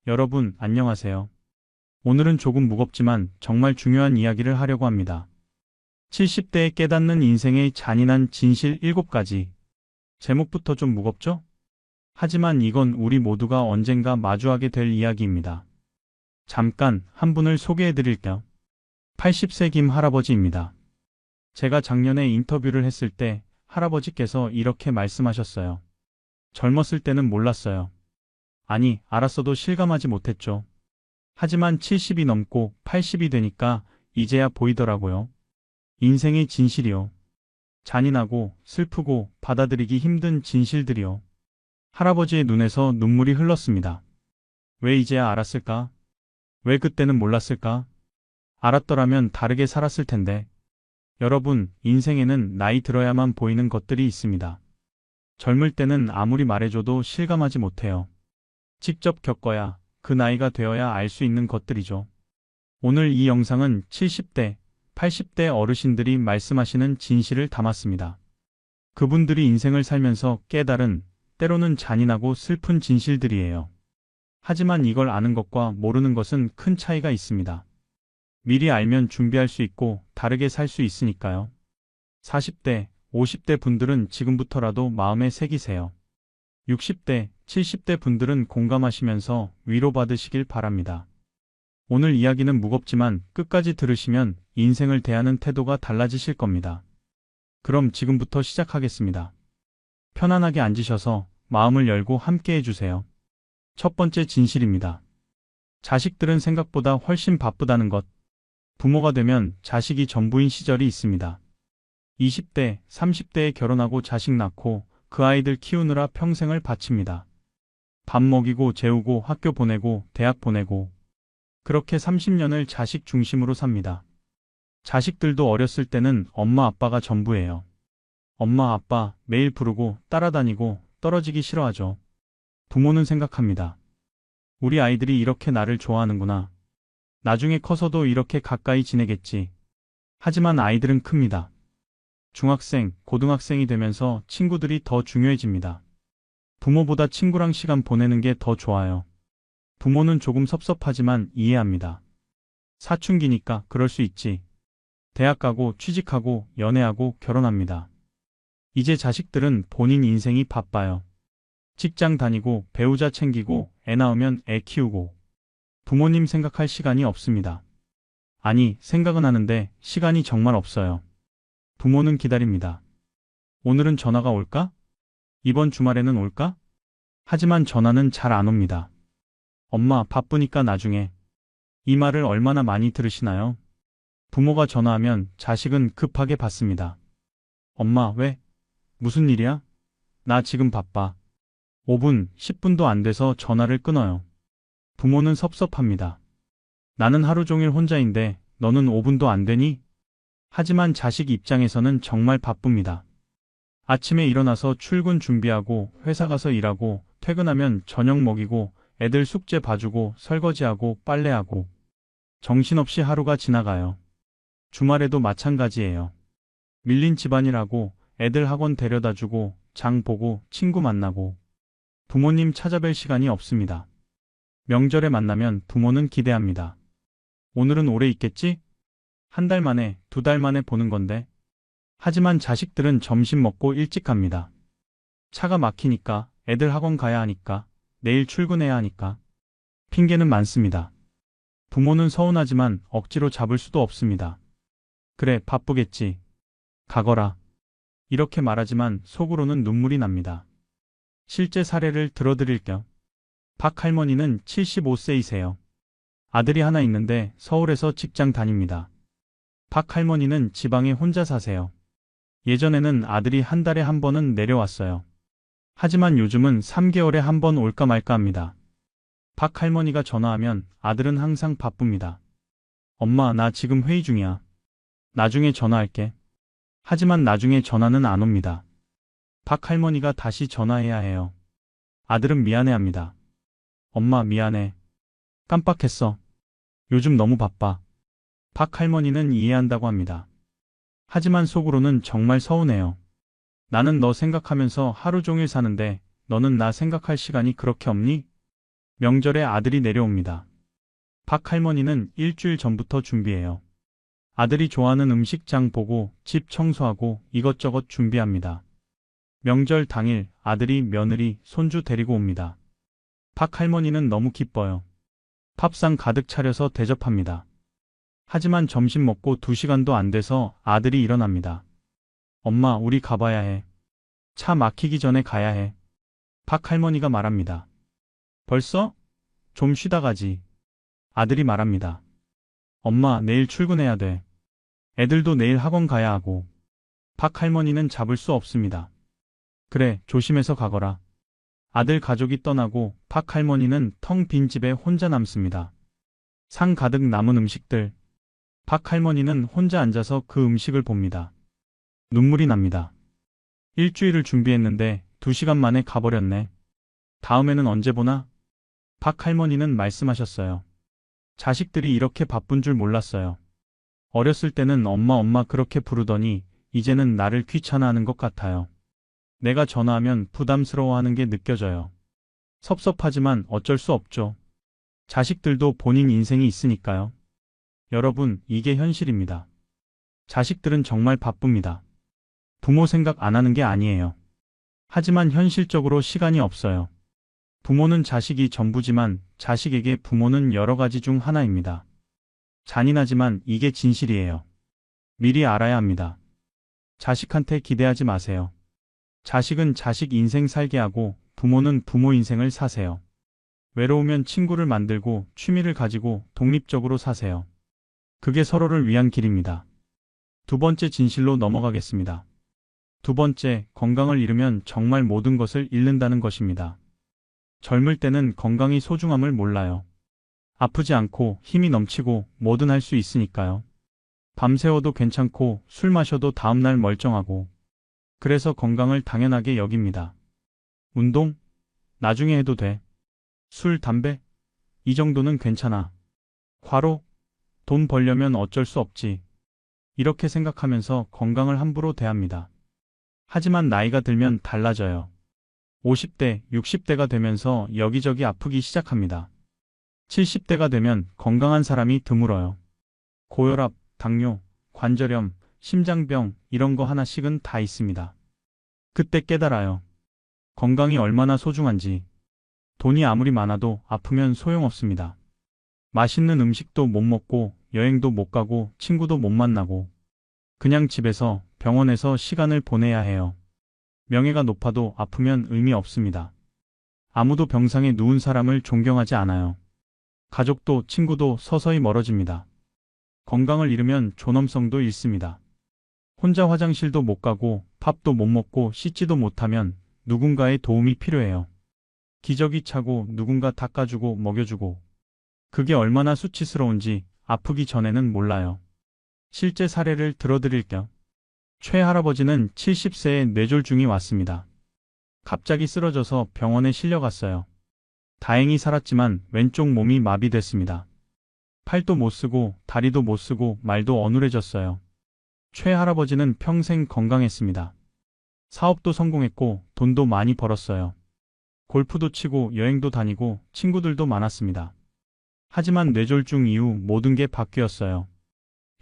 여러분, 안녕하세요. 오늘은 조금 무겁지만 정말 중요한 이야기를 하려고 합니다. 70대에 깨닫는 인생의 잔인한 진실 7가지. 제목부터 좀 무겁죠? 하지만 이건 우리 모두가 언젠가 마주하게 될 이야기입니다. 잠깐 한 분을 소개해 드릴게요. 80세 김 할아버지입니다. 제가 작년에 인터뷰를 했을 때 할아버지께서 이렇게 말씀하셨어요. 젊었을 때는 몰랐어요. 아니, 알았어도 실감하지 못했죠. 하지만 70이 넘고 80이 되니까 이제야 보이더라고요. 인생의 진실이요. 잔인하고 슬프고 받아들이기 힘든 진실들이요. 할아버지의 눈에서 눈물이 흘렀습니다. 왜 이제야 알았을까? 왜 그때는 몰랐을까? 알았더라면 다르게 살았을 텐데. 여러분, 인생에는 나이 들어야만 보이는 것들이 있습니다. 젊을 때는 아무리 말해줘도 실감하지 못해요. 직접 겪어야, 그 나이가 되어야 알 수 있는 것들이죠. 오늘 이 영상은 70대, 80대 어르신들이 말씀하시는 진실을 담았습니다. 그분들이 인생을 살면서 깨달은, 때로는 잔인하고 슬픈 진실들이에요. 하지만 이걸 아는 것과 모르는 것은 큰 차이가 있습니다. 미리 알면 준비할 수 있고 다르게 살 수 있으니까요. 40대, 50대 분들은 지금부터라도 마음에 새기세요. 60대, 70대 분들은 공감하시면서 위로받으시길 바랍니다. 오늘 이야기는 무겁지만 끝까지 들으시면 인생을 대하는 태도가 달라지실 겁니다. 그럼 지금부터 시작하겠습니다. 편안하게 앉으셔서 마음을 열고 함께 해주세요. 첫 번째 진실입니다. 자식들은 생각보다 훨씬 바쁘다는 것. 부모가 되면 자식이 전부인 시절이 있습니다. 20대, 30대에 결혼하고 자식 낳고 그 아이들 키우느라 평생을 바칩니다. 밥 먹이고 재우고 학교 보내고 대학 보내고 그렇게 30년을 자식 중심으로 삽니다. 자식들도 어렸을 때는 엄마 아빠가 전부예요. 엄마 아빠 매일 부르고 따라다니고 떨어지기 싫어하죠. 부모는 생각합니다. 우리 아이들이 이렇게 나를 좋아하는구나. 나중에 커서도 이렇게 가까이 지내겠지. 하지만 아이들은 큽니다. 중학생, 고등학생이 되면서 친구들이 더 중요해집니다. 부모보다 친구랑 시간 보내는 게 더 좋아요. 부모는 조금 섭섭하지만 이해합니다. 사춘기니까 그럴 수 있지. 대학 가고 취직하고 연애하고 결혼합니다. 이제 자식들은 본인 인생이 바빠요. 직장 다니고 배우자 챙기고 애 낳으면 애 키우고 부모님 생각할 시간이 없습니다. 아니, 생각은 하는데 시간이 정말 없어요. 부모는 기다립니다. 오늘은 전화가 올까? 이번 주말에는 올까? 하지만 전화는 잘 안 옵니다. 엄마, 바쁘니까 나중에. 이 말을 얼마나 많이 들으시나요? 부모가 전화하면 자식은 급하게 받습니다. 엄마, 왜? 무슨 일이야? 나 지금 바빠. 5분, 10분도 안 돼서 전화를 끊어요. 부모는 섭섭합니다. 나는 하루 종일 혼자인데 너는 5분도 안 되니? 하지만 자식 입장에서는 정말 바쁩니다. 아침에 일어나서 출근 준비하고 회사 가서 일하고 퇴근하면 저녁 먹이고 애들 숙제 봐주고 설거지하고 빨래하고 정신없이 하루가 지나가요. 주말에도 마찬가지예요. 밀린 집안일하고 애들 학원 데려다주고 장 보고 친구 만나고 부모님 찾아뵐 시간이 없습니다. 명절에 만나면 부모는 기대합니다. 오늘은 오래 있겠지? 한 달 만에, 2달 만에 보는 건데. 하지만 자식들은 점심 먹고 일찍 갑니다. 차가 막히니까, 애들 학원 가야 하니까, 내일 출근해야 하니까. 핑계는 많습니다. 부모는 서운하지만 억지로 잡을 수도 없습니다. 그래, 바쁘겠지. 가거라. 이렇게 말하지만 속으로는 눈물이 납니다. 실제 사례를 들어드릴게요. 박 할머니는 75세이세요. 아들이 하나 있는데 서울에서 직장 다닙니다. 박 할머니는 지방에 혼자 사세요. 예전에는 아들이 한 달에 한 번은 내려왔어요. 하지만 요즘은 3개월에 한 번 올까 말까 합니다. 박 할머니가 전화하면 아들은 항상 바쁩니다. 엄마, 나 지금 회의 중이야. 나중에 전화할게. 하지만 나중에 전화는 안 옵니다. 박 할머니가 다시 전화해야 해요. 아들은 미안해합니다. 엄마, 미안해. 깜빡했어. 요즘 너무 바빠. 박 할머니는 이해한다고 합니다. 하지만 속으로는 정말 서운해요. 나는 너 생각하면서 하루 종일 사는데 너는 나 생각할 시간이 그렇게 없니? 명절에 아들이 내려옵니다. 박 할머니는 일주일 전부터 준비해요. 아들이 좋아하는 음식장 보고 집 청소하고 이것저것 준비합니다. 명절 당일 아들이 며느리, 손주 데리고 옵니다. 박 할머니는 너무 기뻐요. 밥상 가득 차려서 대접합니다. 하지만 점심 먹고 2시간도 안 돼서 아들이 일어납니다. 엄마, 우리 가봐야 해. 차 막히기 전에 가야 해. 박 할머니가 말합니다. 벌써? 좀 쉬다 가지. 아들이 말합니다. 엄마, 내일 출근해야 돼. 애들도 내일 학원 가야 하고. 박 할머니는 잡을 수 없습니다. 그래, 조심해서 가거라. 아들 가족이 떠나고 박 할머니는 텅 빈 집에 혼자 남습니다. 상 가득 남은 음식들. 박 할머니는 혼자 앉아서 그 음식을 봅니다. 눈물이 납니다. 일주일을 준비했는데 2시간 만에 가버렸네. 다음에는 언제 보나? 박 할머니는 말씀하셨어요. 자식들이 이렇게 바쁜 줄 몰랐어요. 어렸을 때는 엄마 엄마 그렇게 부르더니 이제는 나를 귀찮아하는 것 같아요. 내가 전화하면 부담스러워하는 게 느껴져요. 섭섭하지만 어쩔 수 없죠. 자식들도 본인 인생이 있으니까요. 여러분, 이게 현실입니다. 자식들은 정말 바쁩니다. 부모 생각 안 하는 게 아니에요. 하지만 현실적으로 시간이 없어요. 부모는 자식이 전부지만 자식에게 부모는 여러 가지 중 하나입니다. 잔인하지만 이게 진실이에요. 미리 알아야 합니다. 자식한테 기대하지 마세요. 자식은 자식 인생 살게 하고 부모는 부모 인생을 사세요. 외로우면 친구를 만들고 취미를 가지고 독립적으로 사세요. 그게 서로를 위한 길입니다. 2번째 진실로 넘어가겠습니다. 2번째, 건강을 잃으면 정말 모든 것을 잃는다는 것입니다. 젊을 때는 건강이 소중함을 몰라요. 아프지 않고 힘이 넘치고 뭐든 할 수 있으니까요. 밤새워도 괜찮고 술 마셔도 다음날 멀쩡하고. 그래서 건강을 당연하게 여깁니다. 운동? 나중에 해도 돼. 술, 담배? 이 정도는 괜찮아. 과로? 돈 벌려면 어쩔 수 없지. 이렇게 생각하면서 건강을 함부로 대합니다. 하지만 나이가 들면 달라져요. 50대, 60대가 되면서 여기저기 아프기 시작합니다. 70대가 되면 건강한 사람이 드물어요. 고혈압, 당뇨, 관절염, 심장병 이런 거 하나씩은 다 있습니다. 그때 깨달아요. 건강이 얼마나 소중한지. 돈이 아무리 많아도 아프면 소용없습니다. 맛있는 음식도 못 먹고 여행도 못 가고 친구도 못 만나고 그냥 집에서 병원에서 시간을 보내야 해요. 명예가 높아도 아프면 의미 없습니다. 아무도 병상에 누운 사람을 존경하지 않아요. 가족도 친구도 서서히 멀어집니다. 건강을 잃으면 존엄성도 잃습니다. 혼자 화장실도 못 가고 밥도 못 먹고 씻지도 못하면 누군가의 도움이 필요해요. 기저귀 차고 누군가 닦아주고 먹여주고. 그게 얼마나 수치스러운지 아프기 전에는 몰라요. 실제 사례를 들어드릴게요. 최 할아버지는 70세에 뇌졸중이 왔습니다. 갑자기 쓰러져서 병원에 실려갔어요. 다행히 살았지만 왼쪽 몸이 마비됐습니다. 팔도 못 쓰고 다리도 못 쓰고 말도 어눌해졌어요. 최 할아버지는 평생 건강했습니다. 사업도 성공했고 돈도 많이 벌었어요. 골프도 치고 여행도 다니고 친구들도 많았습니다. 하지만 뇌졸중 이후 모든 게 바뀌었어요.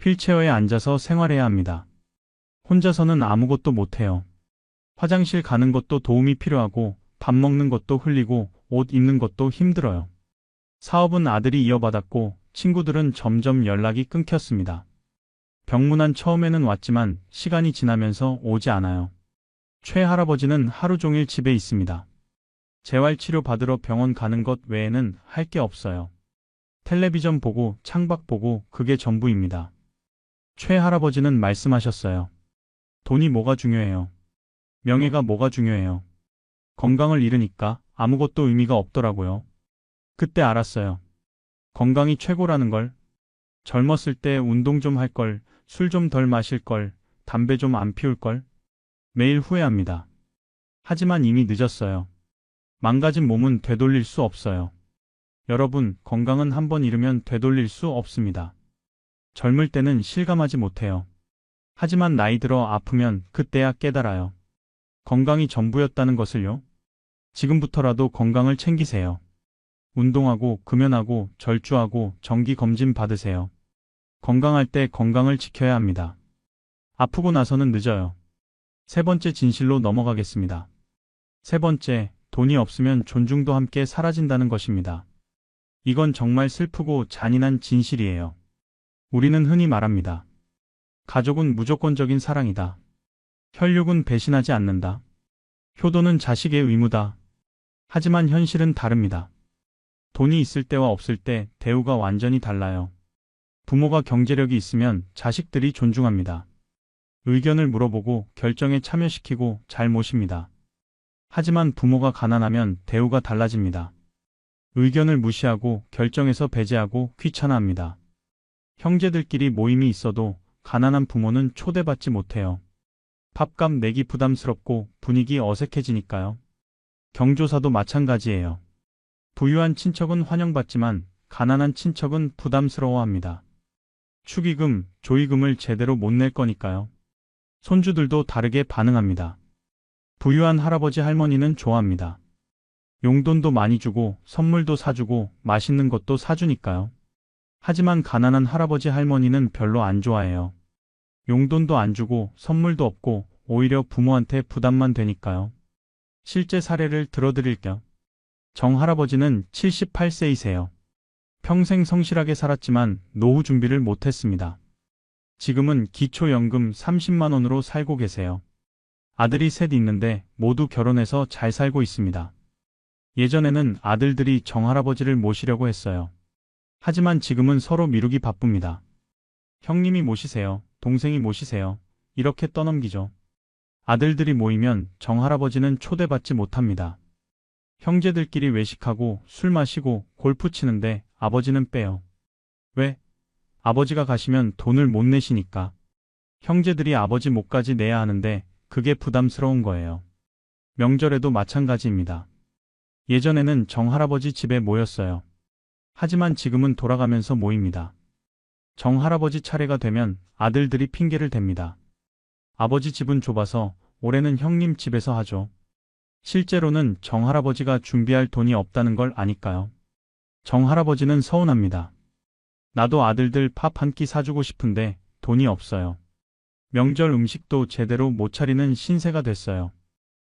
휠체어에 앉아서 생활해야 합니다. 혼자서는 아무것도 못해요. 화장실 가는 것도 도움이 필요하고 밥 먹는 것도 흘리고 옷 입는 것도 힘들어요. 사업은 아들이 이어받았고 친구들은 점점 연락이 끊겼습니다. 병문안 처음에는 왔지만 시간이 지나면서 오지 않아요. 최 할아버지는 하루 종일 집에 있습니다. 재활치료 받으러 병원 가는 것 외에는 할 게 없어요. 텔레비전 보고 창밖 보고 그게 전부입니다. 최 할아버지는 말씀하셨어요. 돈이 뭐가 중요해요. 명예가 뭐가 중요해요. 건강을 잃으니까 아무것도 의미가 없더라고요. 그때 알았어요. 건강이 최고라는 걸. 젊었을 때 운동 좀 할 걸, 술 좀 덜 마실 걸, 담배 좀 안 피울 걸. 매일 후회합니다. 하지만 이미 늦었어요. 망가진 몸은 되돌릴 수 없어요. 여러분, 건강은 한번 잃으면 되돌릴 수 없습니다. 젊을 때는 실감하지 못해요. 하지만 나이 들어 아프면 그때야 깨달아요. 건강이 전부였다는 것을요. 지금부터라도 건강을 챙기세요. 운동하고 금연하고 절주하고 정기 검진 받으세요. 건강할 때 건강을 지켜야 합니다. 아프고 나서는 늦어요. 세 번째 진실로 넘어가겠습니다. 세 번째, 돈이 없으면 존중도 함께 사라진다는 것입니다. 이건 정말 슬프고 잔인한 진실이에요. 우리는 흔히 말합니다. 가족은 무조건적인 사랑이다. 혈육은 배신하지 않는다. 효도는 자식의 의무다. 하지만 현실은 다릅니다. 돈이 있을 때와 없을 때 대우가 완전히 달라요. 부모가 경제력이 있으면 자식들이 존중합니다. 의견을 물어보고 결정에 참여시키고 잘 모십니다. 하지만 부모가 가난하면 대우가 달라집니다. 의견을 무시하고 결정에서 배제하고 귀찮아합니다. 형제들끼리 모임이 있어도 가난한 부모는 초대받지 못해요. 밥값 내기 부담스럽고 분위기 어색해지니까요. 경조사도 마찬가지예요. 부유한 친척은 환영받지만 가난한 친척은 부담스러워합니다. 축의금, 조의금을 제대로 못 낼 거니까요. 손주들도 다르게 반응합니다. 부유한 할아버지 할머니는 좋아합니다. 용돈도 많이 주고 선물도 사주고 맛있는 것도 사주니까요. 하지만 가난한 할아버지 할머니는 별로 안 좋아해요. 용돈도 안 주고 선물도 없고 오히려 부모한테 부담만 되니까요. 실제 사례를 들어드릴게요. 정 할아버지는 78세이세요. 평생 성실하게 살았지만 노후 준비를 못했습니다. 지금은 기초연금 30만 원으로 살고 계세요. 아들이 셋 있는데 모두 결혼해서 잘 살고 있습니다. 예전에는 아들들이 정 할아버지를 모시려고 했어요. 하지만 지금은 서로 미루기 바쁩니다. 형님이 모시세요. 동생이 모시세요. 이렇게 떠넘기죠. 아들들이 모이면 정 할아버지는 초대받지 못합니다. 형제들끼리 외식하고 술 마시고 골프 치는데 아버지는 빼요. 왜? 아버지가 가시면 돈을 못 내시니까. 형제들이 아버지 몫까지 내야 하는데 그게 부담스러운 거예요. 명절에도 마찬가지입니다. 예전에는 정 할아버지 집에 모였어요. 하지만 지금은 돌아가면서 모입니다. 정 할아버지 차례가 되면 아들들이 핑계를 댑니다. 아버지 집은 좁아서 올해는 형님 집에서 하죠. 실제로는 정 할아버지가 준비할 돈이 없다는 걸 아니까요. 정 할아버지는 서운합니다. 나도 아들들 밥 한 끼 사주고 싶은데 돈이 없어요. 명절 음식도 제대로 못 차리는 신세가 됐어요.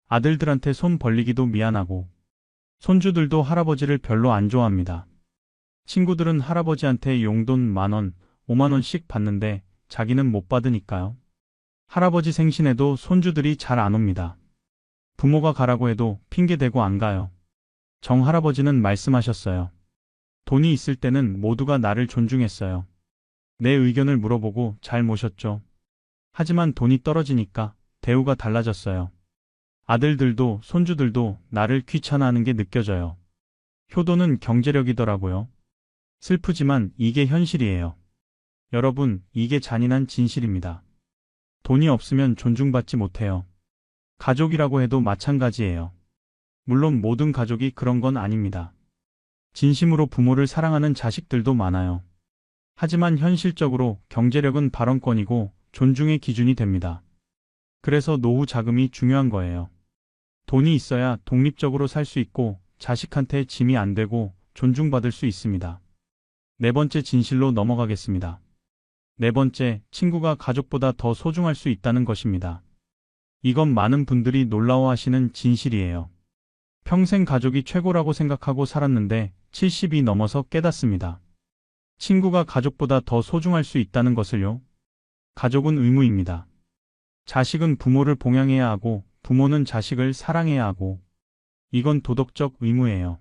아들들한테 손 벌리기도 미안하고. 손주들도 할아버지를 별로 안 좋아합니다. 친구들은 할아버지한테 용돈 10,000원, 50,000원씩 받는데 자기는 못 받으니까요. 할아버지 생신에도 손주들이 잘 안 옵니다. 부모가 가라고 해도 핑계대고 안 가요. 정 할아버지는 말씀하셨어요. 돈이 있을 때는 모두가 나를 존중했어요. 내 의견을 물어보고 잘 모셨죠. 하지만 돈이 떨어지니까 대우가 달라졌어요. 아들들도 손주들도 나를 귀찮아하는 게 느껴져요. 효도는 경제력이더라고요. 슬프지만 이게 현실이에요. 여러분, 이게 잔인한 진실입니다. 돈이 없으면 존중받지 못해요. 가족이라고 해도 마찬가지예요. 물론 모든 가족이 그런 건 아닙니다. 진심으로 부모를 사랑하는 자식들도 많아요. 하지만 현실적으로 경제력은 발언권이고 존중의 기준이 됩니다. 그래서 노후 자금이 중요한 거예요. 돈이 있어야 독립적으로 살 수 있고 자식한테 짐이 안 되고 존중받을 수 있습니다. 네 번째 진실로 넘어가겠습니다. 네 번째, 친구가 가족보다 더 소중할 수 있다는 것입니다. 이건 많은 분들이 놀라워하시는 진실이에요. 평생 가족이 최고라고 생각하고 살았는데 70이 넘어서 깨닫습니다. 친구가 가족보다 더 소중할 수 있다는 것을요. 가족은 의무입니다. 자식은 부모를 봉양해야 하고 부모는 자식을 사랑해야 하고 이건 도덕적 의무예요.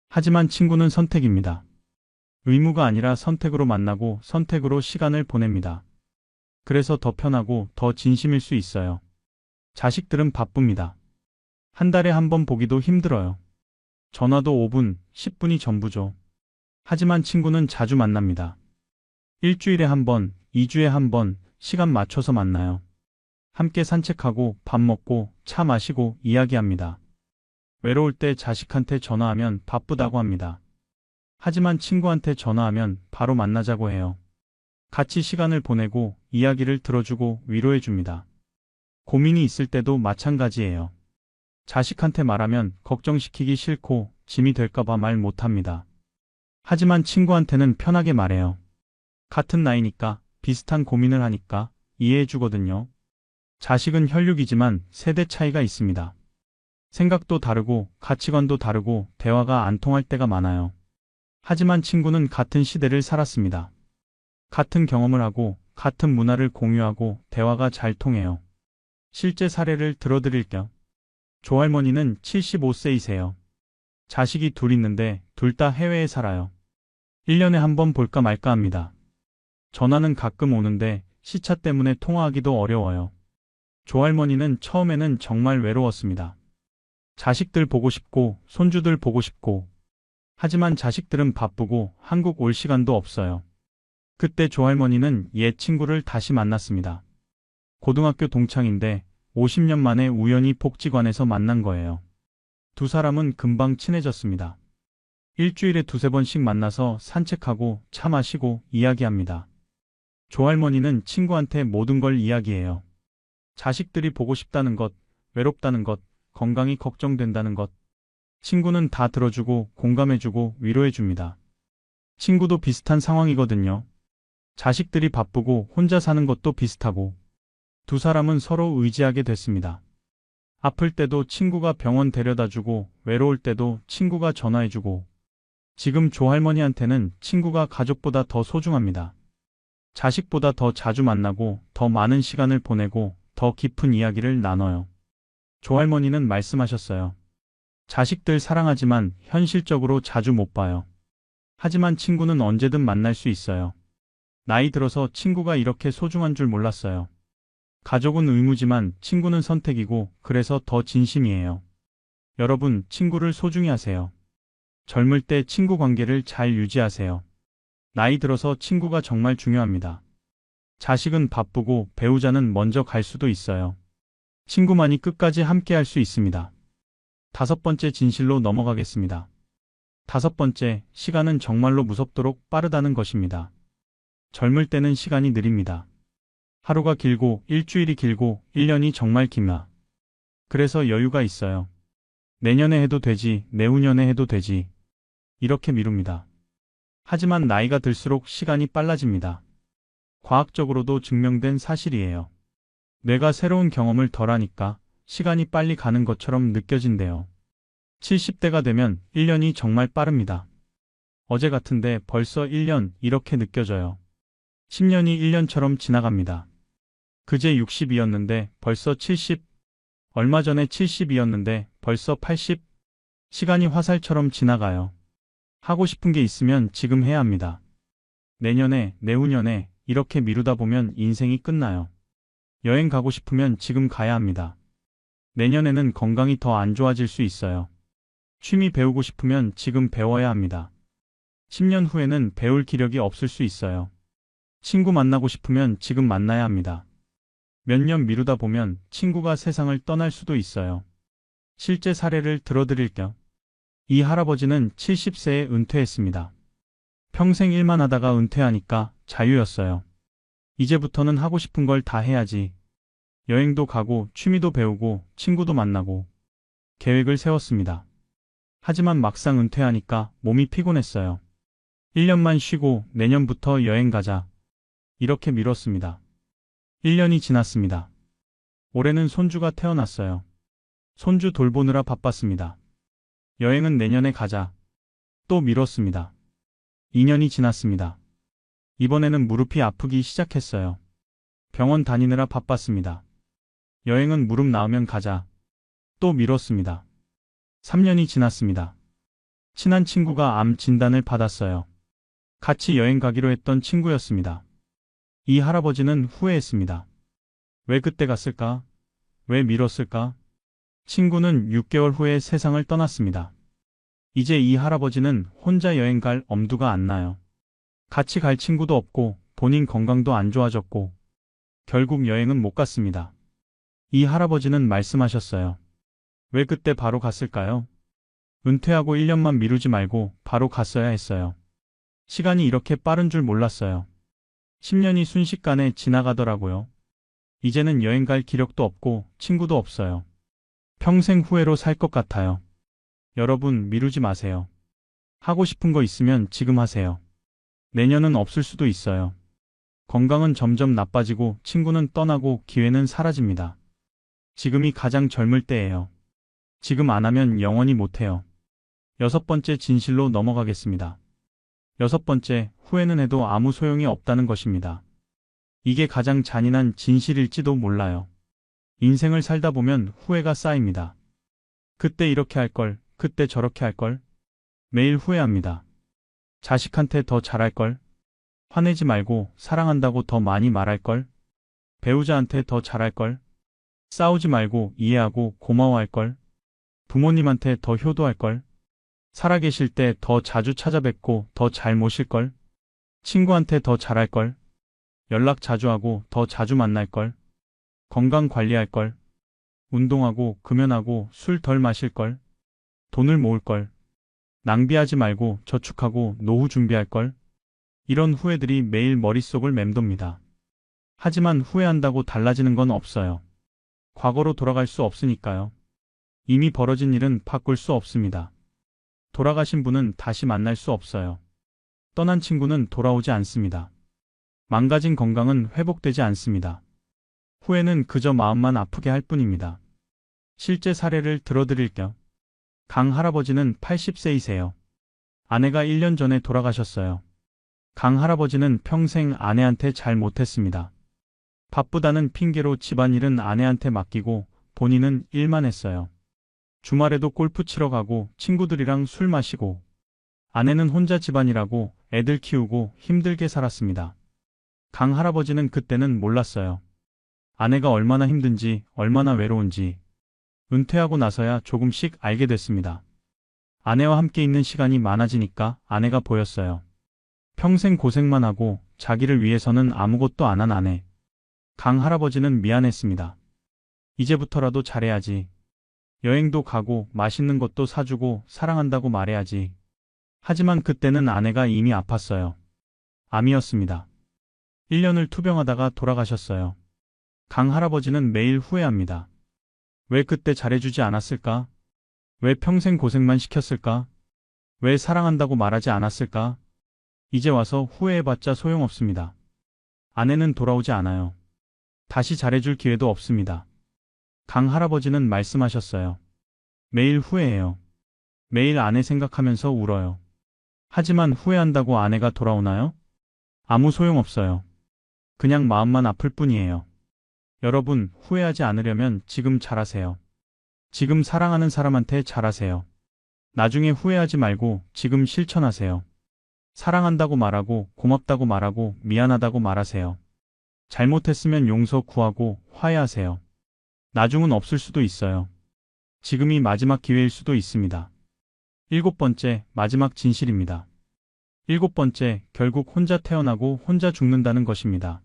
하지만 친구는 선택입니다. 의무가 아니라 선택으로 만나고 선택으로 시간을 보냅니다. 그래서 더 편하고 더 진심일 수 있어요. 자식들은 바쁩니다. 한 달에 한 번 보기도 힘들어요. 전화도 5분, 10분이 전부죠. 하지만 친구는 자주 만납니다. 일주일에 한 번, 2주에 한 번, 시간 맞춰서 만나요. 함께 산책하고 밥 먹고 차 마시고 이야기합니다. 외로울 때 자식한테 전화하면 바쁘다고 합니다. 하지만 친구한테 전화하면 바로 만나자고 해요. 같이 시간을 보내고 이야기를 들어주고 위로해줍니다. 고민이 있을 때도 마찬가지예요. 자식한테 말하면 걱정시키기 싫고 짐이 될까봐 말 못합니다. 하지만 친구한테는 편하게 말해요. 같은 나이니까, 비슷한 고민을 하니까 이해해주거든요. 자식은 혈육이지만 세대 차이가 있습니다. 생각도 다르고 가치관도 다르고 대화가 안 통할 때가 많아요. 하지만 친구는 같은 시대를 살았습니다. 같은 경험을 하고 같은 문화를 공유하고 대화가 잘 통해요. 실제 사례를 들어드릴게요. 조할머니는 75세이세요. 자식이 둘 있는데 둘 다 해외에 살아요. 1년에 한 번 볼까 말까 합니다. 전화는 가끔 오는데 시차 때문에 통화하기도 어려워요. 조할머니는 처음에는 정말 외로웠습니다. 자식들 보고 싶고 손주들 보고 싶고 하지만 자식들은 바쁘고 한국 올 시간도 없어요. 그때 조할머니는 옛 친구를 다시 만났습니다. 고등학교 동창인데 50년 만에 우연히 복지관에서 만난 거예요. 두 사람은 금방 친해졌습니다. 일주일에 두세 번씩 만나서 산책하고 차 마시고 이야기합니다. 조할머니는 친구한테 모든 걸 이야기해요. 자식들이 보고 싶다는 것, 외롭다는 것, 건강이 걱정된다는 것. 친구는 다 들어주고 공감해주고 위로해줍니다. 친구도 비슷한 상황이거든요. 자식들이 바쁘고 혼자 사는 것도 비슷하고 두 사람은 서로 의지하게 됐습니다. 아플 때도 친구가 병원 데려다주고 외로울 때도 친구가 전화해주고 지금 조할머니한테는 친구가 가족보다 더 소중합니다. 자식보다 더 자주 만나고 더 많은 시간을 보내고 더 깊은 이야기를 나눠요. 조할머니는 말씀하셨어요. 자식들 사랑하지만 현실적으로 자주 못 봐요. 하지만 친구는 언제든 만날 수 있어요. 나이 들어서 친구가 이렇게 소중한 줄 몰랐어요. 가족은 의무지만 친구는 선택이고 그래서 더 진심이에요. 여러분, 친구를 소중히 하세요. 젊을 때 친구 관계를 잘 유지하세요. 나이 들어서 친구가 정말 중요합니다. 자식은 바쁘고 배우자는 먼저 갈 수도 있어요. 친구만이 끝까지 함께 할 수 있습니다. 5번째 진실로 넘어가겠습니다. 5번째, 시간은 정말로 무섭도록 빠르다는 것입니다. 젊을 때는 시간이 느립니다. 하루가 길고 일주일이 길고 1년이 정말 깁니다. 그래서 여유가 있어요. 내년에 해도 되지, 내후년에 해도 되지. 이렇게 미룹니다. 하지만 나이가 들수록 시간이 빨라집니다. 과학적으로도 증명된 사실이에요. 뇌가 새로운 경험을 덜하니까 시간이 빨리 가는 것처럼 느껴진대요. 70대가 되면 1년이 정말 빠릅니다. 어제 같은데 벌써 1년 이렇게 느껴져요. 10년이 1년처럼 지나갑니다. 그제 60이었는데 벌써 70, 얼마 전에 70이었는데 벌써 80, 시간이 화살처럼 지나가요. 하고 싶은 게 있으면 지금 해야 합니다. 내년에, 내후년에 이렇게 미루다 보면 인생이 끝나요. 여행 가고 싶으면 지금 가야 합니다. 내년에는 건강이 더 안 좋아질 수 있어요. 취미 배우고 싶으면 지금 배워야 합니다. 10년 후에는 배울 기력이 없을 수 있어요. 친구 만나고 싶으면 지금 만나야 합니다. 몇 년 미루다 보면 친구가 세상을 떠날 수도 있어요. 실제 사례를 들어드릴게요. 이 할아버지는 70세에 은퇴했습니다. 평생 일만 하다가 은퇴하니까 자유였어요. 이제부터는 하고 싶은 걸 다 해야지. 여행도 가고 취미도 배우고 친구도 만나고 계획을 세웠습니다. 하지만 막상 은퇴하니까 몸이 피곤했어요. 1년만 쉬고 내년부터 여행 가자. 이렇게 미뤘습니다. 1년이 지났습니다. 올해는 손주가 태어났어요. 손주 돌보느라 바빴습니다. 여행은 내년에 가자. 또 미뤘습니다. 2년이 지났습니다. 이번에는 무릎이 아프기 시작했어요. 병원 다니느라 바빴습니다. 여행은 무릎 나으면 가자. 또 미뤘습니다. 3년이 지났습니다. 친한 친구가 암 진단을 받았어요. 같이 여행 가기로 했던 친구였습니다. 이 할아버지는 후회했습니다. 왜 그때 갔을까? 왜 미뤘을까? 친구는 6개월 후에 세상을 떠났습니다. 이제 이 할아버지는 혼자 여행 갈 엄두가 안 나요. 같이 갈 친구도 없고 본인 건강도 안 좋아졌고 결국 여행은 못 갔습니다. 이 할아버지는 말씀하셨어요. 왜 그때 바로 갔을까요? 은퇴하고 1년만 미루지 말고 바로 갔어야 했어요. 시간이 이렇게 빠른 줄 몰랐어요. 10년이 순식간에 지나가더라고요. 이제는 여행 갈 기력도 없고 친구도 없어요. 평생 후회로 살 것 같아요. 여러분, 미루지 마세요. 하고 싶은 거 있으면 지금 하세요. 내년은 없을 수도 있어요. 건강은 점점 나빠지고 친구는 떠나고 기회는 사라집니다. 지금이 가장 젊을 때예요. 지금 안 하면 영원히 못해요. 6번째 진실로 넘어가겠습니다. 6번째, 후회는 해도 아무 소용이 없다는 것입니다. 이게 가장 잔인한 진실일지도 몰라요. 인생을 살다 보면 후회가 쌓입니다. 그때 이렇게 할 걸, 그때 저렇게 할 걸. 매일 후회합니다. 자식한테 더 잘할 걸. 화내지 말고 사랑한다고 더 많이 말할 걸. 배우자한테 더 잘할 걸. 싸우지 말고 이해하고 고마워할 걸. 부모님한테 더 효도할 걸. 살아계실 때 더 자주 찾아뵙고 더 잘 모실 걸. 친구한테 더 잘할 걸. 연락 자주 하고 더 자주 만날 걸. 건강 관리할 걸. 운동하고 금연하고 술 덜 마실 걸. 돈을 모을 걸. 낭비하지 말고 저축하고 노후 준비할 걸. 이런 후회들이 매일 머릿속을 맴돕니다. 하지만 후회한다고 달라지는 건 없어요. 과거로 돌아갈 수 없으니까요. 이미 벌어진 일은 바꿀 수 없습니다. 돌아가신 분은 다시 만날 수 없어요. 떠난 친구는 돌아오지 않습니다. 망가진 건강은 회복되지 않습니다. 후회는 그저 마음만 아프게 할 뿐입니다. 실제 사례를 들어드릴게요. 강 할아버지는 80세이세요. 아내가 1년 전에 돌아가셨어요. 강 할아버지는 평생 아내한테 잘 못했습니다. 바쁘다는 핑계로 집안일은 아내한테 맡기고 본인은 일만 했어요. 주말에도 골프 치러 가고 친구들이랑 술 마시고 아내는 혼자 집안일하고 애들 키우고 힘들게 살았습니다. 강 할아버지는 그때는 몰랐어요. 아내가 얼마나 힘든지 얼마나 외로운지 은퇴하고 나서야 조금씩 알게 됐습니다. 아내와 함께 있는 시간이 많아지니까 아내가 보였어요. 평생 고생만 하고 자기를 위해서는 아무것도 안 한 아내. 강 할아버지는 미안했습니다. 이제부터라도 잘해야지. 여행도 가고 맛있는 것도 사주고 사랑한다고 말해야지. 하지만 그때는 아내가 이미 아팠어요. 암이었습니다. 1년을 투병하다가 돌아가셨어요. 강 할아버지는 매일 후회합니다. 왜 그때 잘해주지 않았을까? 왜 평생 고생만 시켰을까? 왜 사랑한다고 말하지 않았을까? 이제 와서 후회해봤자 소용없습니다. 아내는 돌아오지 않아요. 다시 잘해줄 기회도 없습니다. 강 할아버지는 말씀하셨어요. 매일 후회해요. 매일 아내 생각하면서 울어요. 하지만 후회한다고 아내가 돌아오나요? 아무 소용없어요. 그냥 마음만 아플 뿐이에요. 여러분, 후회하지 않으려면 지금 잘하세요. 지금 사랑하는 사람한테 잘하세요. 나중에 후회하지 말고 지금 실천하세요. 사랑한다고 말하고 고맙다고 말하고 미안하다고 말하세요. 잘못했으면 용서 구하고 화해하세요. 나중은 없을 수도 있어요. 지금이 마지막 기회일 수도 있습니다. 7번째, 마지막 진실입니다. 7번째, 결국 혼자 태어나고 혼자 죽는다는 것입니다.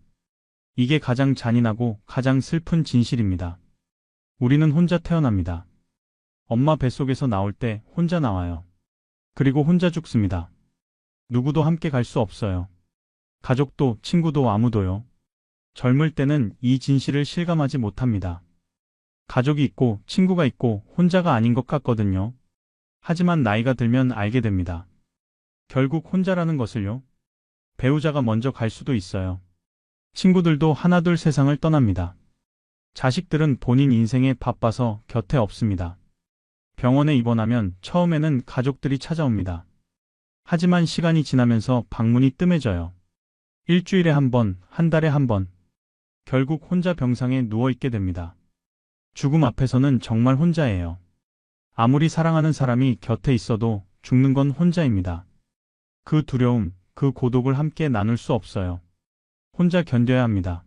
이게 가장 잔인하고 가장 슬픈 진실입니다. 우리는 혼자 태어납니다. 엄마 뱃속에서 나올 때 혼자 나와요. 그리고 혼자 죽습니다. 누구도 함께 갈 수 없어요. 가족도 친구도 아무도요. 젊을 때는 이 진실을 실감하지 못합니다. 가족이 있고 친구가 있고 혼자가 아닌 것 같거든요. 하지만 나이가 들면 알게 됩니다. 결국 혼자라는 것을요. 배우자가 먼저 갈 수도 있어요. 친구들도 하나둘 세상을 떠납니다. 자식들은 본인 인생에 바빠서 곁에 없습니다. 병원에 입원하면 처음에는 가족들이 찾아옵니다. 하지만 시간이 지나면서 방문이 뜸해져요. 일주일에 한 번, 한 달에 한 번. 결국 혼자 병상에 누워있게 됩니다. 죽음 앞에서는 정말 혼자예요. 아무리 사랑하는 사람이 곁에 있어도 죽는 건 혼자입니다. 그 두려움, 그 고독을 함께 나눌 수 없어요. 혼자 견뎌야 합니다.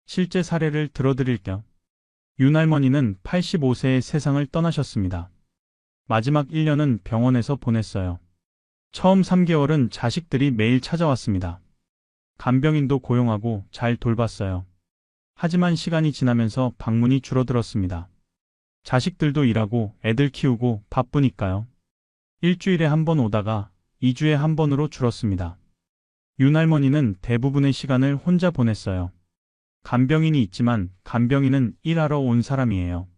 실제 사례를 들어드릴게요. 윤할머니는 85세에 세상을 떠나셨습니다. 마지막 1년은 병원에서 보냈어요. 처음 3개월은 자식들이 매일 찾아왔습니다. 간병인도 고용하고 잘 돌봤어요. 하지만 시간이 지나면서 방문이 줄어들었습니다. 자식들도 일하고 애들 키우고 바쁘니까요. 일주일에 한 번 오다가 2주에 한 번으로 줄었습니다. 윤할머니는 대부분의 시간을 혼자 보냈어요. 간병인이 있지만 간병인은 일하러 온 사람이에요.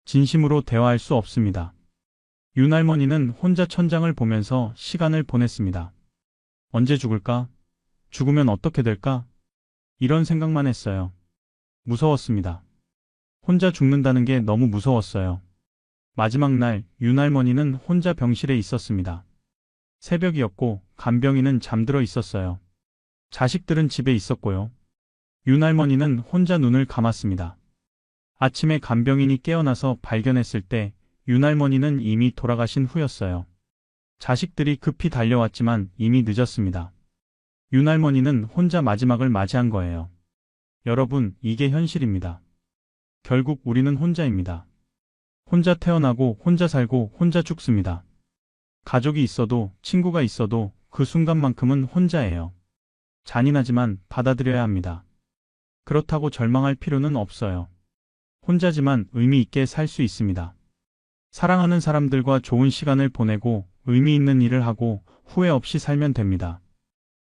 진심으로 대화할 수 없습니다. 윤할머니는 혼자 천장을 보면서 시간을 보냈습니다. 언제 죽을까? 죽으면 어떻게 될까? 이런 생각만 했어요. 무서웠습니다. 혼자 죽는다는 게 너무 무서웠어요. 마지막 날 윤할머니는 혼자 병실에 있었습니다. 새벽이었고 간병인은 잠들어 있었어요. 자식들은 집에 있었고요. 윤할머니는 혼자 눈을 감았습니다. 아침에 간병인이 깨어나서 발견했을 때 윤할머니는 이미 돌아가신 후였어요. 자식들이 급히 달려왔지만 이미 늦었습니다. 윤할머니는 혼자 마지막을 맞이한 거예요. 여러분, 이게 현실입니다. 결국 우리는 혼자입니다. 혼자 태어나고 혼자 살고 혼자 죽습니다. 가족이 있어도 친구가 있어도 그 순간만큼은 혼자예요. 잔인하지만 받아들여야 합니다. 그렇다고 절망할 필요는 없어요. 혼자지만 의미 있게 살 수 있습니다. 사랑하는 사람들과 좋은 시간을 보내고 의미 있는 일을 하고 후회 없이 살면 됩니다.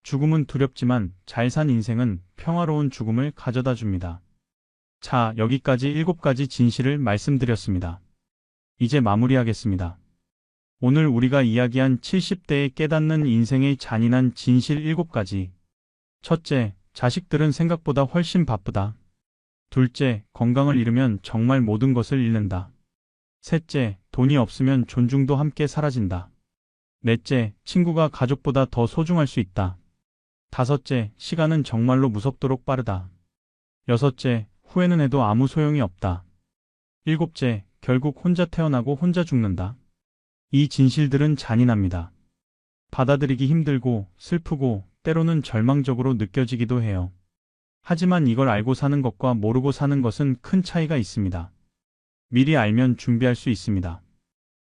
죽음은 두렵지만 잘 산 인생은 평화로운 죽음을 가져다 줍니다. 자, 여기까지 7가지 진실을 말씀드렸습니다. 이제 마무리하겠습니다. 오늘 우리가 이야기한 70대에 깨닫는 인생의 잔인한 진실 7가지. 첫째, 자식들은 생각보다 훨씬 바쁘다. 둘째, 건강을 잃으면 정말 모든 것을 잃는다. 셋째, 돈이 없으면 존중도 함께 사라진다. 넷째, 친구가 가족보다 더 소중할 수 있다. 다섯째, 시간은 정말로 무섭도록 빠르다. 여섯째, 후회는 해도 아무 소용이 없다. 일곱째, 결국 혼자 태어나고 혼자 죽는다. 이 진실들은 잔인합니다. 받아들이기 힘들고 슬프고 때로는 절망적으로 느껴지기도 해요. 하지만 이걸 알고 사는 것과 모르고 사는 것은 큰 차이가 있습니다. 미리 알면 준비할 수 있습니다.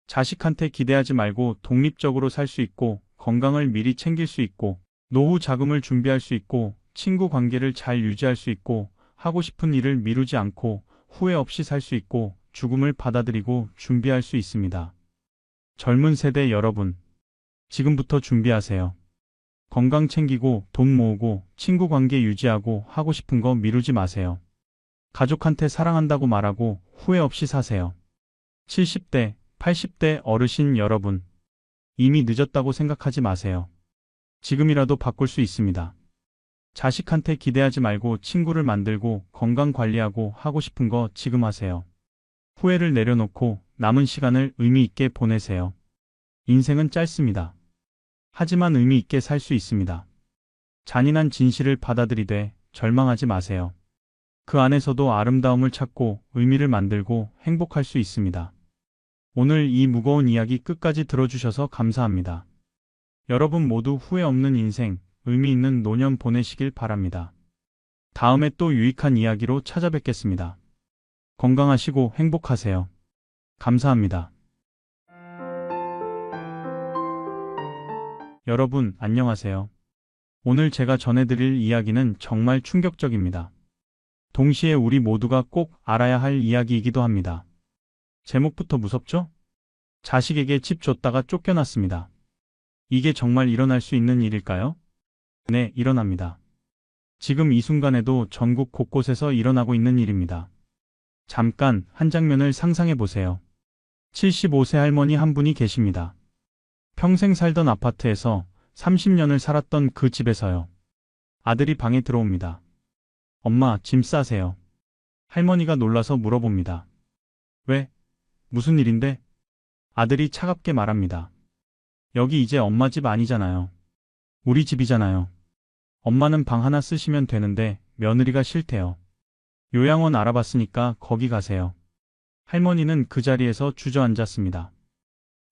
자식한테 기대하지 말고 독립적으로 살 수 있고, 건강을 미리 챙길 수 있고, 노후 자금을 준비할 수 있고, 친구 관계를 잘 유지할 수 있고, 하고 싶은 일을 미루지 않고 후회 없이 살 수 있고, 죽음을 받아들이고 준비할 수 있습니다. 젊은 세대 여러분, 지금부터 준비하세요. 건강 챙기고 돈 모으고 친구 관계 유지하고 하고 싶은 거 미루지 마세요. 가족한테 사랑한다고 말하고 후회 없이 사세요. 70대, 80대 어르신 여러분, 이미 늦었다고 생각하지 마세요. 지금이라도 바꿀 수 있습니다. 자식한테 기대하지 말고 친구를 만들고 건강 관리하고 하고 싶은 거 지금 하세요. 후회를 내려놓고 남은 시간을 의미 있게 보내세요. 인생은 짧습니다. 하지만 의미 있게 살 수 있습니다. 잔인한 진실을 받아들이되 절망하지 마세요. 그 안에서도 아름다움을 찾고 의미를 만들고 행복할 수 있습니다. 오늘 이 무거운 이야기 끝까지 들어주셔서 감사합니다. 여러분 모두 후회 없는 인생, 의미 있는 노년 보내시길 바랍니다. 다음에 또 유익한 이야기로 찾아뵙겠습니다. 건강하시고 행복하세요. 감사합니다. 여러분, 안녕하세요. 오늘 제가 전해드릴 이야기는 정말 충격적입니다. 동시에 우리 모두가 꼭 알아야 할 이야기이기도 합니다. 제목부터 무섭죠? 자식에게 집 줬다가 쫓겨났습니다. 이게 정말 일어날 수 있는 일일까요? 네, 일어납니다. 지금 이 순간에도 전국 곳곳에서 일어나고 있는 일입니다. 잠깐 한 장면을 상상해 보세요. 75세 할머니 한 분이 계십니다. 평생 살던 아파트에서 30년을 살았던 그 집에서요. 아들이 방에 들어옵니다. 엄마, 짐 싸세요. 할머니가 놀라서 물어봅니다. 왜? 무슨 일인데? 아들이 차갑게 말합니다. 여기 이제 엄마 집 아니잖아요. 우리 집이잖아요. 엄마는 방 하나 쓰시면 되는데 며느리가 싫대요. 요양원 알아봤으니까 거기 가세요. 할머니는 그 자리에서 주저앉았습니다.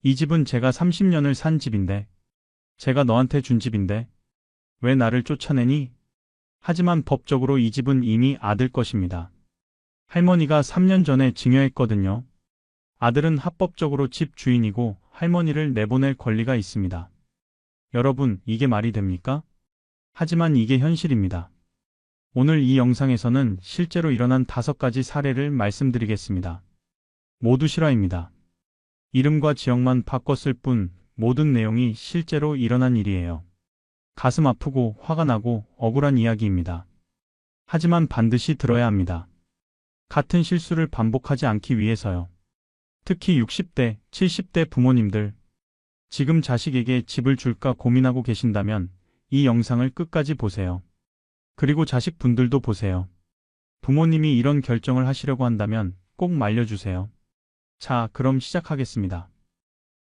이 집은 제가 30년을 산 집인데, 제가 너한테 준 집인데, 왜 나를 쫓아내니? 하지만 법적으로 이 집은 이미 아들 것입니다. 할머니가 3년 전에 증여했거든요. 아들은 합법적으로 집 주인이고 할머니를 내보낼 권리가 있습니다. 여러분, 이게 말이 됩니까? 하지만 이게 현실입니다. 오늘 이 영상에서는 실제로 일어난 5가지 사례를 말씀드리겠습니다. 모두 실화입니다. 이름과 지역만 바꿨을 뿐 모든 내용이 실제로 일어난 일이에요. 가슴 아프고 화가 나고 억울한 이야기입니다. 하지만 반드시 들어야 합니다. 같은 실수를 반복하지 않기 위해서요. 특히 60대, 70대 부모님들, 지금 자식에게 집을 줄까 고민하고 계신다면 이 영상을 끝까지 보세요. 그리고 자식분들도 보세요. 부모님이 이런 결정을 하시려고 한다면 꼭 말려주세요. 자, 그럼 시작하겠습니다.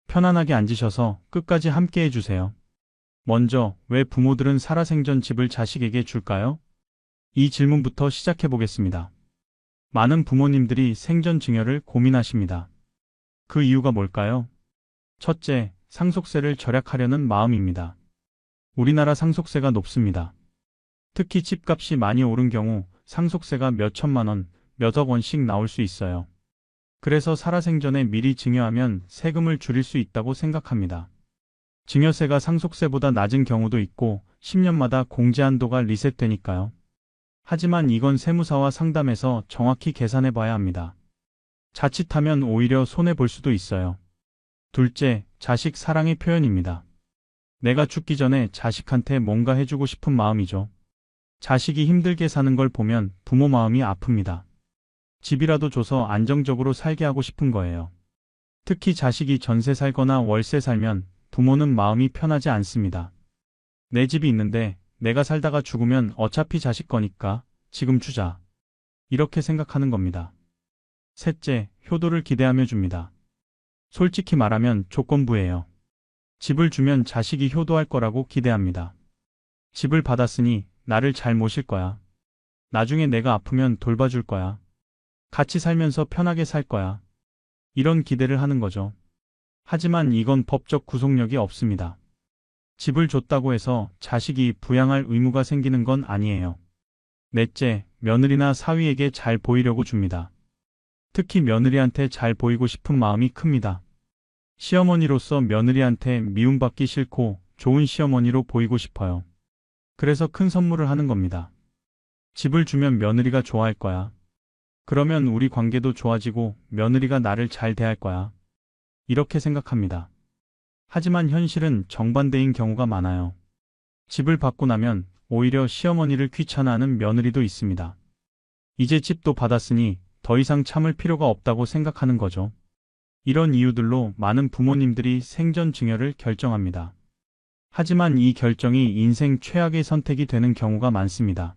편안하게 앉으셔서 끝까지 함께 해주세요. 먼저, 왜 부모들은 살아생전 집을 자식에게 줄까요? 이 질문부터 시작해 보겠습니다. 많은 부모님들이 생전 증여를 고민하십니다. 그 이유가 뭘까요? 첫째, 상속세를 절약하려는 마음입니다. 우리나라 상속세가 높습니다. 특히 집값이 많이 오른 경우 상속세가 몇 천만 원, 몇억 원씩 나올 수 있어요. 그래서 살아생전에 미리 증여하면 세금을 줄일 수 있다고 생각합니다. 증여세가 상속세보다 낮은 경우도 있고 10년마다 공제 한도가 리셋되니까요. 하지만 이건 세무사와 상담해서 정확히 계산해 봐야 합니다. 자칫하면 오히려 손해볼 수도 있어요. 둘째, 자식 사랑의 표현입니다. 내가 죽기 전에 자식한테 뭔가 해주고 싶은 마음이죠. 자식이 힘들게 사는 걸 보면 부모 마음이 아픕니다. 집이라도 줘서 안정적으로 살게 하고 싶은 거예요. 특히 자식이 전세 살거나 월세 살면 부모는 마음이 편하지 않습니다. 내 집이 있는데 내가 살다가 죽으면 어차피 자식 거니까 지금 주자. 이렇게 생각하는 겁니다. 셋째, 효도를 기대하며 줍니다. 솔직히 말하면 조건부예요. 집을 주면 자식이 효도할 거라고 기대합니다. 집을 받았으니 나를 잘 모실 거야. 나중에 내가 아프면 돌봐줄 거야. 같이 살면서 편하게 살 거야. 이런 기대를 하는 거죠. 하지만 이건 법적 구속력이 없습니다. 집을 줬다고 해서 자식이 부양할 의무가 생기는 건 아니에요. 넷째, 며느리나 사위에게 잘 보이려고 줍니다. 특히 며느리한테 잘 보이고 싶은 마음이 큽니다. 시어머니로서 며느리한테 미움받기 싫고 좋은 시어머니로 보이고 싶어요. 그래서 큰 선물을 하는 겁니다. 집을 주면 며느리가 좋아할 거야. 그러면 우리 관계도 좋아지고 며느리가 나를 잘 대할 거야. 이렇게 생각합니다. 하지만 현실은 정반대인 경우가 많아요. 집을 받고 나면 오히려 시어머니를 귀찮아하는 며느리도 있습니다. 이제 집도 받았으니 더 이상 참을 필요가 없다고 생각하는 거죠. 이런 이유들로 많은 부모님들이 생전 증여를 결정합니다. 하지만 이 결정이 인생 최악의 선택이 되는 경우가 많습니다.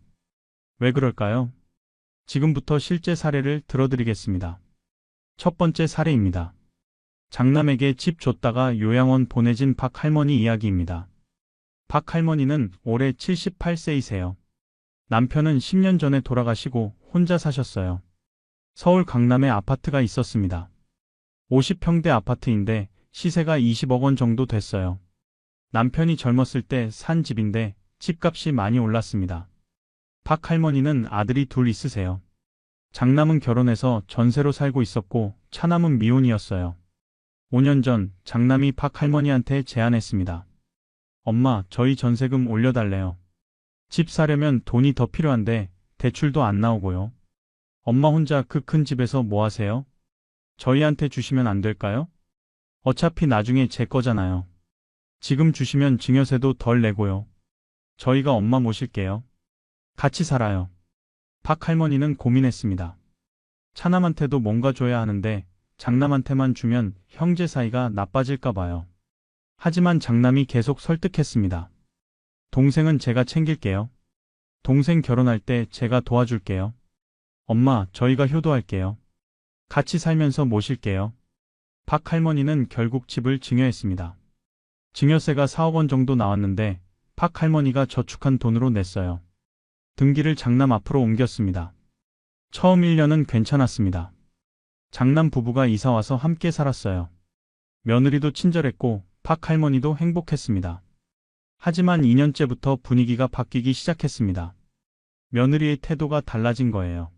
왜 그럴까요? 지금부터 실제 사례를 들어드리겠습니다. 첫 번째 사례입니다. 장남에게 집 줬다가 요양원 보내진 박 할머니 이야기입니다. 박 할머니는 올해 78세이세요. 남편은 10년 전에 돌아가시고 혼자 사셨어요. 서울 강남에 아파트가 있었습니다. 50평대 아파트인데 시세가 20억 원 정도 됐어요. 남편이 젊었을 때 산 집인데 집값이 많이 올랐습니다. 박 할머니는 아들이 둘 있으세요. 장남은 결혼해서 전세로 살고 있었고 차남은 미혼이었어요. 5년 전 장남이 박 할머니한테 제안했습니다. 엄마, 저희 전세금 올려달래요. 집 사려면 돈이 더 필요한데 대출도 안 나오고요. 엄마 혼자 그 큰 집에서 뭐 하세요? 저희한테 주시면 안 될까요? 어차피 나중에 제 거잖아요. 지금 주시면 증여세도 덜 내고요. 저희가 엄마 모실게요. 같이 살아요. 박 할머니는 고민했습니다. 차남한테도 뭔가 줘야 하는데 장남한테만 주면 형제 사이가 나빠질까 봐요. 하지만 장남이 계속 설득했습니다. 동생은 제가 챙길게요. 동생 결혼할 때 제가 도와줄게요. 엄마, 저희가 효도할게요. 같이 살면서 모실게요. 박 할머니는 결국 집을 증여했습니다. 증여세가 4억 원 정도 나왔는데 박 할머니가 저축한 돈으로 냈어요. 등기를 장남 앞으로 옮겼습니다. 처음 1년은 괜찮았습니다. 장남 부부가 이사와서 함께 살았어요. 며느리도 친절했고 박 할머니도 행복했습니다. 하지만 2년째부터 분위기가 바뀌기 시작했습니다. 며느리의 태도가 달라진 거예요.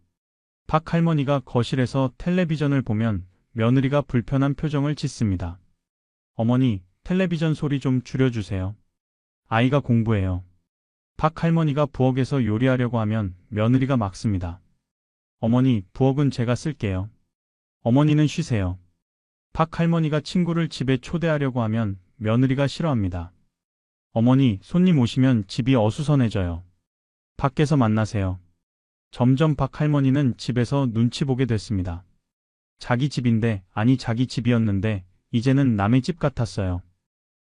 박 할머니가 거실에서 텔레비전을 보면 며느리가 불편한 표정을 짓습니다. 어머니, 텔레비전 소리 좀 줄여주세요. 아이가 공부해요. 박 할머니가 부엌에서 요리하려고 하면 며느리가 막습니다. 어머니, 부엌은 제가 쓸게요. 어머니는 쉬세요. 박 할머니가 친구를 집에 초대하려고 하면 며느리가 싫어합니다. 어머니, 손님 오시면 집이 어수선해져요. 밖에서 만나세요. 점점 박 할머니는 집에서 눈치 보게 됐습니다. 자기 집인데, 아니 자기 집이었는데 이제는 남의 집 같았어요.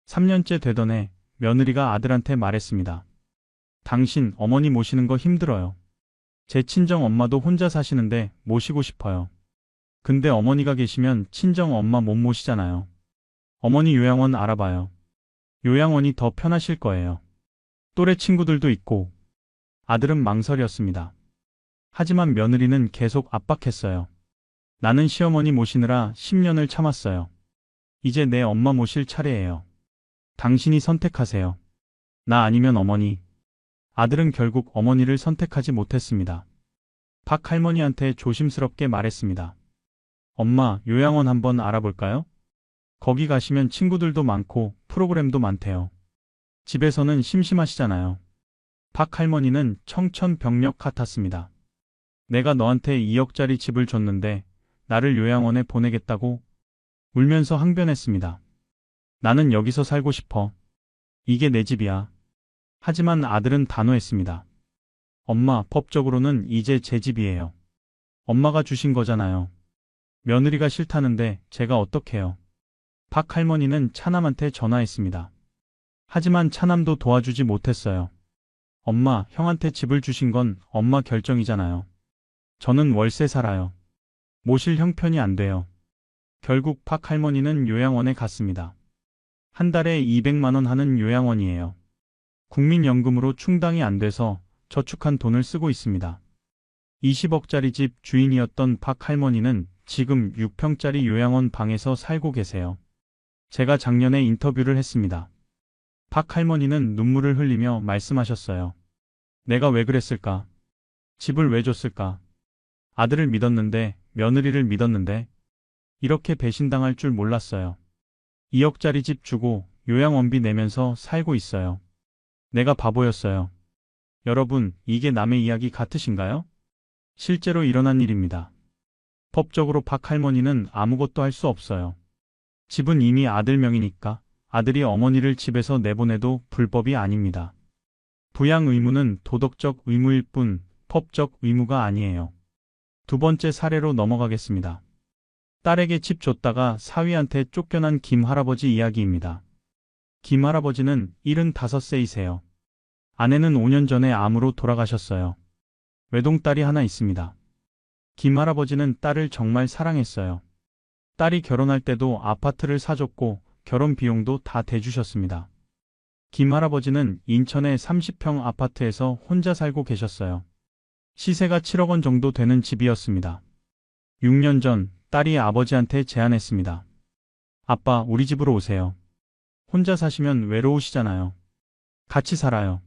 3년째 되던 해 며느리가 아들한테 말했습니다. 당신 어머니 모시는 거 힘들어요. 제 친정 엄마도 혼자 사시는데 모시고 싶어요. 근데 어머니가 계시면 친정 엄마 못 모시잖아요. 어머니 요양원 알아봐요. 요양원이 더 편하실 거예요. 또래 친구들도 있고. 아들은 망설였습니다. 하지만 며느리는 계속 압박했어요. 나는 시어머니 모시느라 10년을 참았어요. 이제 내 엄마 모실 차례예요. 당신이 선택하세요. 나 아니면 어머니. 아들은 결국 어머니를 선택하지 못했습니다. 박 할머니한테 조심스럽게 말했습니다. 엄마, 요양원 한번 알아볼까요? 거기 가시면 친구들도 많고 프로그램도 많대요. 집에서는 심심하시잖아요. 박 할머니는 청천벽력 같았습니다. 내가 너한테 2억짜리 집을 줬는데 나를 요양원에 보내겠다고? 울면서 항변했습니다. 나는 여기서 살고 싶어. 이게 내 집이야. 하지만 아들은 단호했습니다. 엄마, 법적으로는 이제 제 집이에요. 엄마가 주신 거잖아요. 며느리가 싫다는데 제가 어떡해요. 박 할머니는 차남한테 전화했습니다. 하지만 차남도 도와주지 못했어요. 엄마, 형한테 집을 주신 건 엄마 결정이잖아요. 저는 월세 살아요. 모실 형편이 안 돼요. 결국 박 할머니는 요양원에 갔습니다. 한 달에 200만 원 하는 요양원이에요. 국민연금으로 충당이 안 돼서 저축한 돈을 쓰고 있습니다. 20억짜리 집 주인이었던 박 할머니는 지금 6평짜리 요양원 방에서 살고 계세요. 제가 작년에 인터뷰를 했습니다. 박 할머니는 눈물을 흘리며 말씀하셨어요. 내가 왜 그랬을까? 집을 왜 줬을까? 아들을 믿었는데, 며느리를 믿었는데, 이렇게 배신당할 줄 몰랐어요. 2억짜리 집 주고 요양원비 내면서 살고 있어요. 내가 바보였어요. 여러분, 이게 남의 이야기 같으신가요? 실제로 일어난 일입니다. 법적으로 박 할머니는 아무것도 할 수 없어요. 집은 이미 아들 명이니까 아들이 어머니를 집에서 내보내도 불법이 아닙니다. 부양 의무는 도덕적 의무일 뿐 법적 의무가 아니에요. 두 번째 사례로 넘어가겠습니다. 딸에게 집 줬다가 사위한테 쫓겨난 김 할아버지 이야기입니다. 김 할아버지는 75세이세요. 아내는 5년 전에 암으로 돌아가셨어요. 외동딸이 하나 있습니다. 김 할아버지는 딸을 정말 사랑했어요. 딸이 결혼할 때도 아파트를 사줬고 결혼 비용도 다 대주셨습니다. 김 할아버지는 인천의 30평 아파트에서 혼자 살고 계셨어요. 시세가 7억 원 정도 되는 집이었습니다. 6년 전 딸이 아버지한테 제안했습니다. 아빠, 우리 집으로 오세요. 혼자 사시면 외로우시잖아요. 같이 살아요.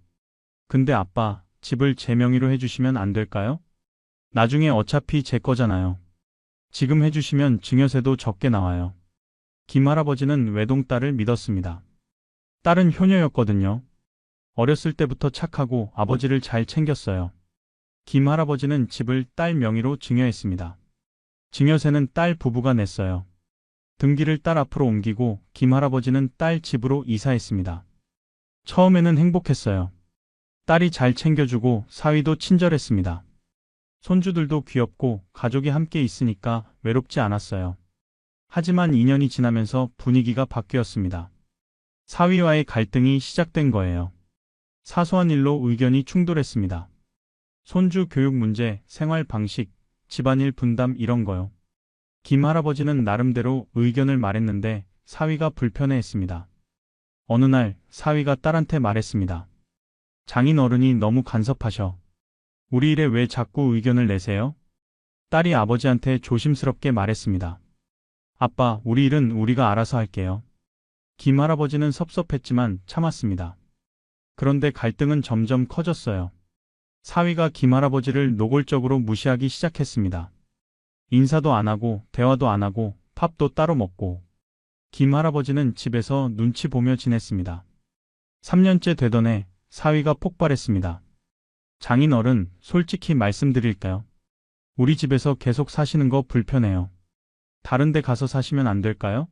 근데 아빠, 집을 제 명의로 해주시면 안 될까요? 나중에 어차피 제 거잖아요. 지금 해주시면 증여세도 적게 나와요. 김 할아버지는 외동딸을 믿었습니다. 딸은 효녀였거든요. 어렸을 때부터 착하고 아버지를 잘 챙겼어요. 김 할아버지는 집을 딸 명의로 증여했습니다. 증여세는 딸 부부가 냈어요. 등기를 딸 앞으로 옮기고 김 할아버지는 딸 집으로 이사했습니다. 처음에는 행복했어요. 딸이 잘 챙겨주고 사위도 친절했습니다. 손주들도 귀엽고 가족이 함께 있으니까 외롭지 않았어요. 하지만 2년이 지나면서 분위기가 바뀌었습니다. 사위와의 갈등이 시작된 거예요. 사소한 일로 의견이 충돌했습니다. 손주 교육 문제, 생활 방식, 집안일 분담 이런 거요. 김 할아버지는 나름대로 의견을 말했는데 사위가 불편해했습니다. 어느 날 사위가 딸한테 말했습니다. 장인 어른이 너무 간섭하셔. 우리 일에 왜 자꾸 의견을 내세요? 딸이 아버지한테 조심스럽게 말했습니다. 아빠, 우리 일은 우리가 알아서 할게요. 김 할아버지는 섭섭했지만 참았습니다. 그런데 갈등은 점점 커졌어요. 사위가 김 할아버지를 노골적으로 무시하기 시작했습니다. 인사도 안 하고 대화도 안 하고 밥도 따로 먹고. 김 할아버지는 집에서 눈치 보며 지냈습니다. 3년째 되던 해 사위가 폭발했습니다. 장인 어른, 솔직히 말씀드릴까요? 우리 집에서 계속 사시는 거 불편해요. 다른 데 가서 사시면 안 될까요?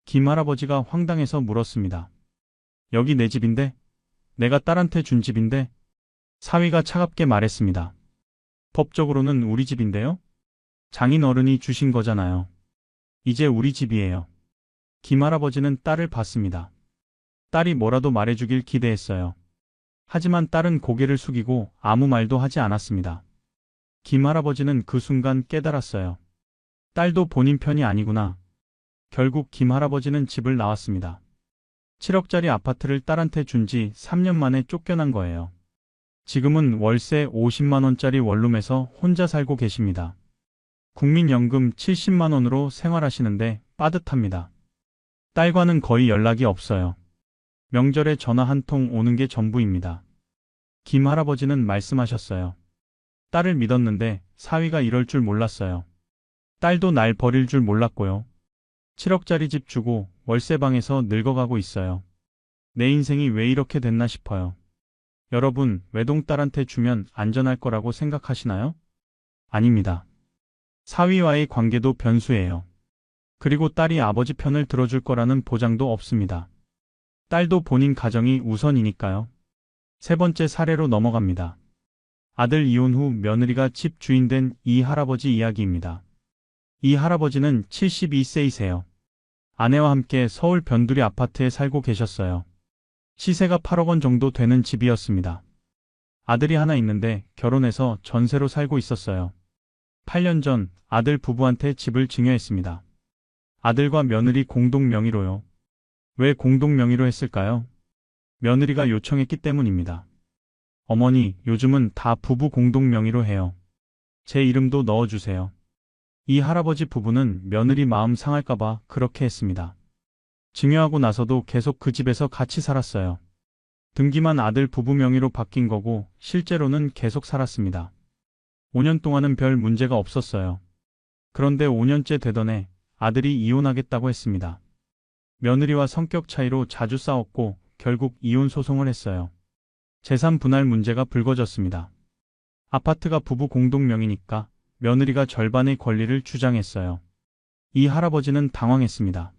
김 할아버지가 황당해서 물었습니다. 여기 내 집인데? 내가 딸한테 준 집인데? 사위가 차갑게 말했습니다. 법적으로는 우리 집인데요? 장인 어른이 주신 거잖아요. 이제 우리 집이에요. 김할아버지는 딸을 봤습니다. 딸이 뭐라도 말해주길 기대했어요. 하지만 딸은 고개를 숙이고 아무 말도 하지 않았습니다. 김할아버지는 그 순간 깨달았어요. 딸도 본인 편이 아니구나. 결국 김할아버지는 집을 나왔습니다. 7억짜리 아파트를 딸한테 준 지 3년 만에 쫓겨난 거예요. 지금은 월세 50만 원짜리 원룸에서 혼자 살고 계십니다. 국민연금 70만 원으로 생활하시는데 빠듯합니다. 딸과는 거의 연락이 없어요. 명절에 전화 한 통 오는 게 전부입니다. 김할아버지는 말씀하셨어요. 딸을 믿었는데 사위가 이럴 줄 몰랐어요. 딸도 날 버릴 줄 몰랐고요. 7억짜리 집 주고 월세방에서 늙어가고 있어요. 내 인생이 왜 이렇게 됐나 싶어요. 여러분, 외동딸한테 주면 안전할 거라고 생각하시나요? 아닙니다. 사위와의 관계도 변수예요. 그리고 딸이 아버지 편을 들어줄 거라는 보장도 없습니다. 딸도 본인 가정이 우선이니까요. 세 번째 사례로 넘어갑니다. 아들 이혼 후 며느리가 집 주인 된 이 할아버지 이야기입니다. 이 할아버지는 72세이세요. 아내와 함께 서울 변두리 아파트에 살고 계셨어요. 시세가 8억 원 정도 되는 집이었습니다. 아들이 하나 있는데 결혼해서 전세로 살고 있었어요. 8년 전 아들 부부한테 집을 증여했습니다. 아들과 며느리 공동 명의로요. 왜 공동 명의로 했을까요? 며느리가 요청했기 때문입니다. 어머니, 요즘은 다 부부 공동 명의로 해요. 제 이름도 넣어주세요. 이 할아버지 부부는 며느리 마음 상할까봐 그렇게 했습니다. 증여하고 나서도 계속 그 집에서 같이 살았어요. 등기만 아들 부부 명의로 바뀐 거고 실제로는 계속 살았습니다. 5년 동안은 별 문제가 없었어요. 그런데 5년째 되던 해 아들이 이혼하겠다고 했습니다. 며느리와 성격 차이로 자주 싸웠고 결국 이혼 소송을 했어요. 재산 분할 문제가 불거졌습니다. 아파트가 부부 공동 명의니까 며느리가 절반의 권리를 주장했어요. 이 할아버지는 당황했습니다.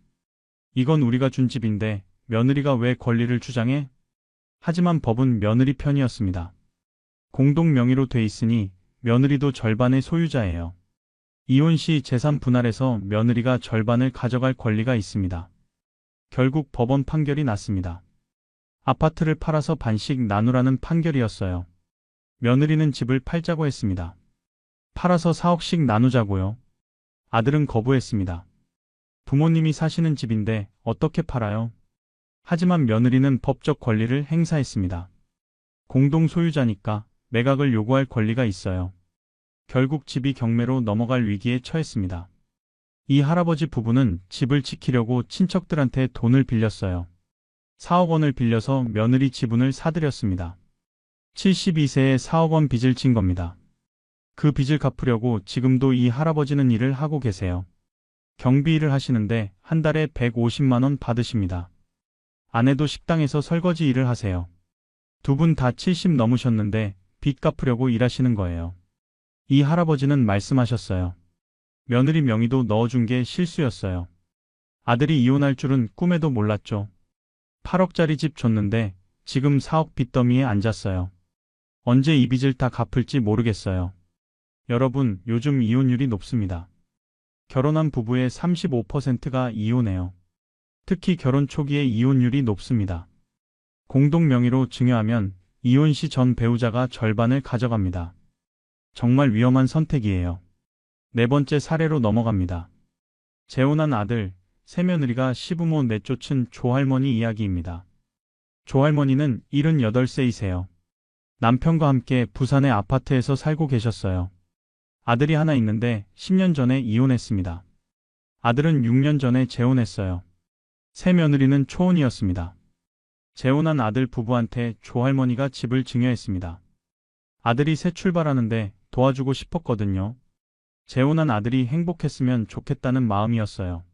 이건 우리가 준 집인데 며느리가 왜 권리를 주장해? 하지만 법은 며느리 편이었습니다. 공동 명의로 돼 있으니 며느리도 절반의 소유자예요. 이혼 시 재산 분할에서 며느리가 절반을 가져갈 권리가 있습니다. 결국 법원 판결이 났습니다. 아파트를 팔아서 반씩 나누라는 판결이었어요. 며느리는 집을 팔자고 했습니다. 팔아서 4억씩 나누자고요. 아들은 거부했습니다. 부모님이 사시는 집인데 어떻게 팔아요? 하지만 며느리는 법적 권리를 행사했습니다. 공동 소유자니까 매각을 요구할 권리가 있어요. 결국 집이 경매로 넘어갈 위기에 처했습니다. 이 할아버지 부부는 집을 지키려고 친척들한테 돈을 빌렸어요. 4억 원을 빌려서 며느리 지분을 사들였습니다. 72세에 4억 원 빚을 진 겁니다. 그 빚을 갚으려고 지금도 이 할아버지는 일을 하고 계세요. 경비 일을 하시는데 한 달에 150만 원 받으십니다. 아내도 식당에서 설거지 일을 하세요. 두 분 다 70 넘으셨는데 빚 갚으려고 일하시는 거예요. 이 할아버지는 말씀하셨어요. 며느리 명의도 넣어준 게 실수였어요. 아들이 이혼할 줄은 꿈에도 몰랐죠. 8억짜리 집 줬는데 지금 4억 빚더미에 앉았어요. 언제 이 빚을 다 갚을지 모르겠어요. 여러분, 요즘 이혼율이 높습니다. 결혼한 부부의 35%가 이혼해요. 특히 결혼 초기에 이혼율이 높습니다. 공동 명의로 증여하면 이혼 시 전 배우자가 절반을 가져갑니다. 정말 위험한 선택이에요. 네 번째 사례로 넘어갑니다. 재혼한 아들, 새며느리가 시부모 내쫓은 조할머니 이야기입니다. 조할머니는 78세이세요. 남편과 함께 부산의 아파트에서 살고 계셨어요. 아들이 하나 있는데 10년 전에 이혼했습니다. 아들은 6년 전에 재혼했어요. 새며느리는 초혼이었습니다. 재혼한 아들 부부한테 조할머니가 집을 증여했습니다. 아들이 새 출발하는데 도와주고 싶었거든요. 재혼한 아들이 행복했으면 좋겠다는 마음이었어요.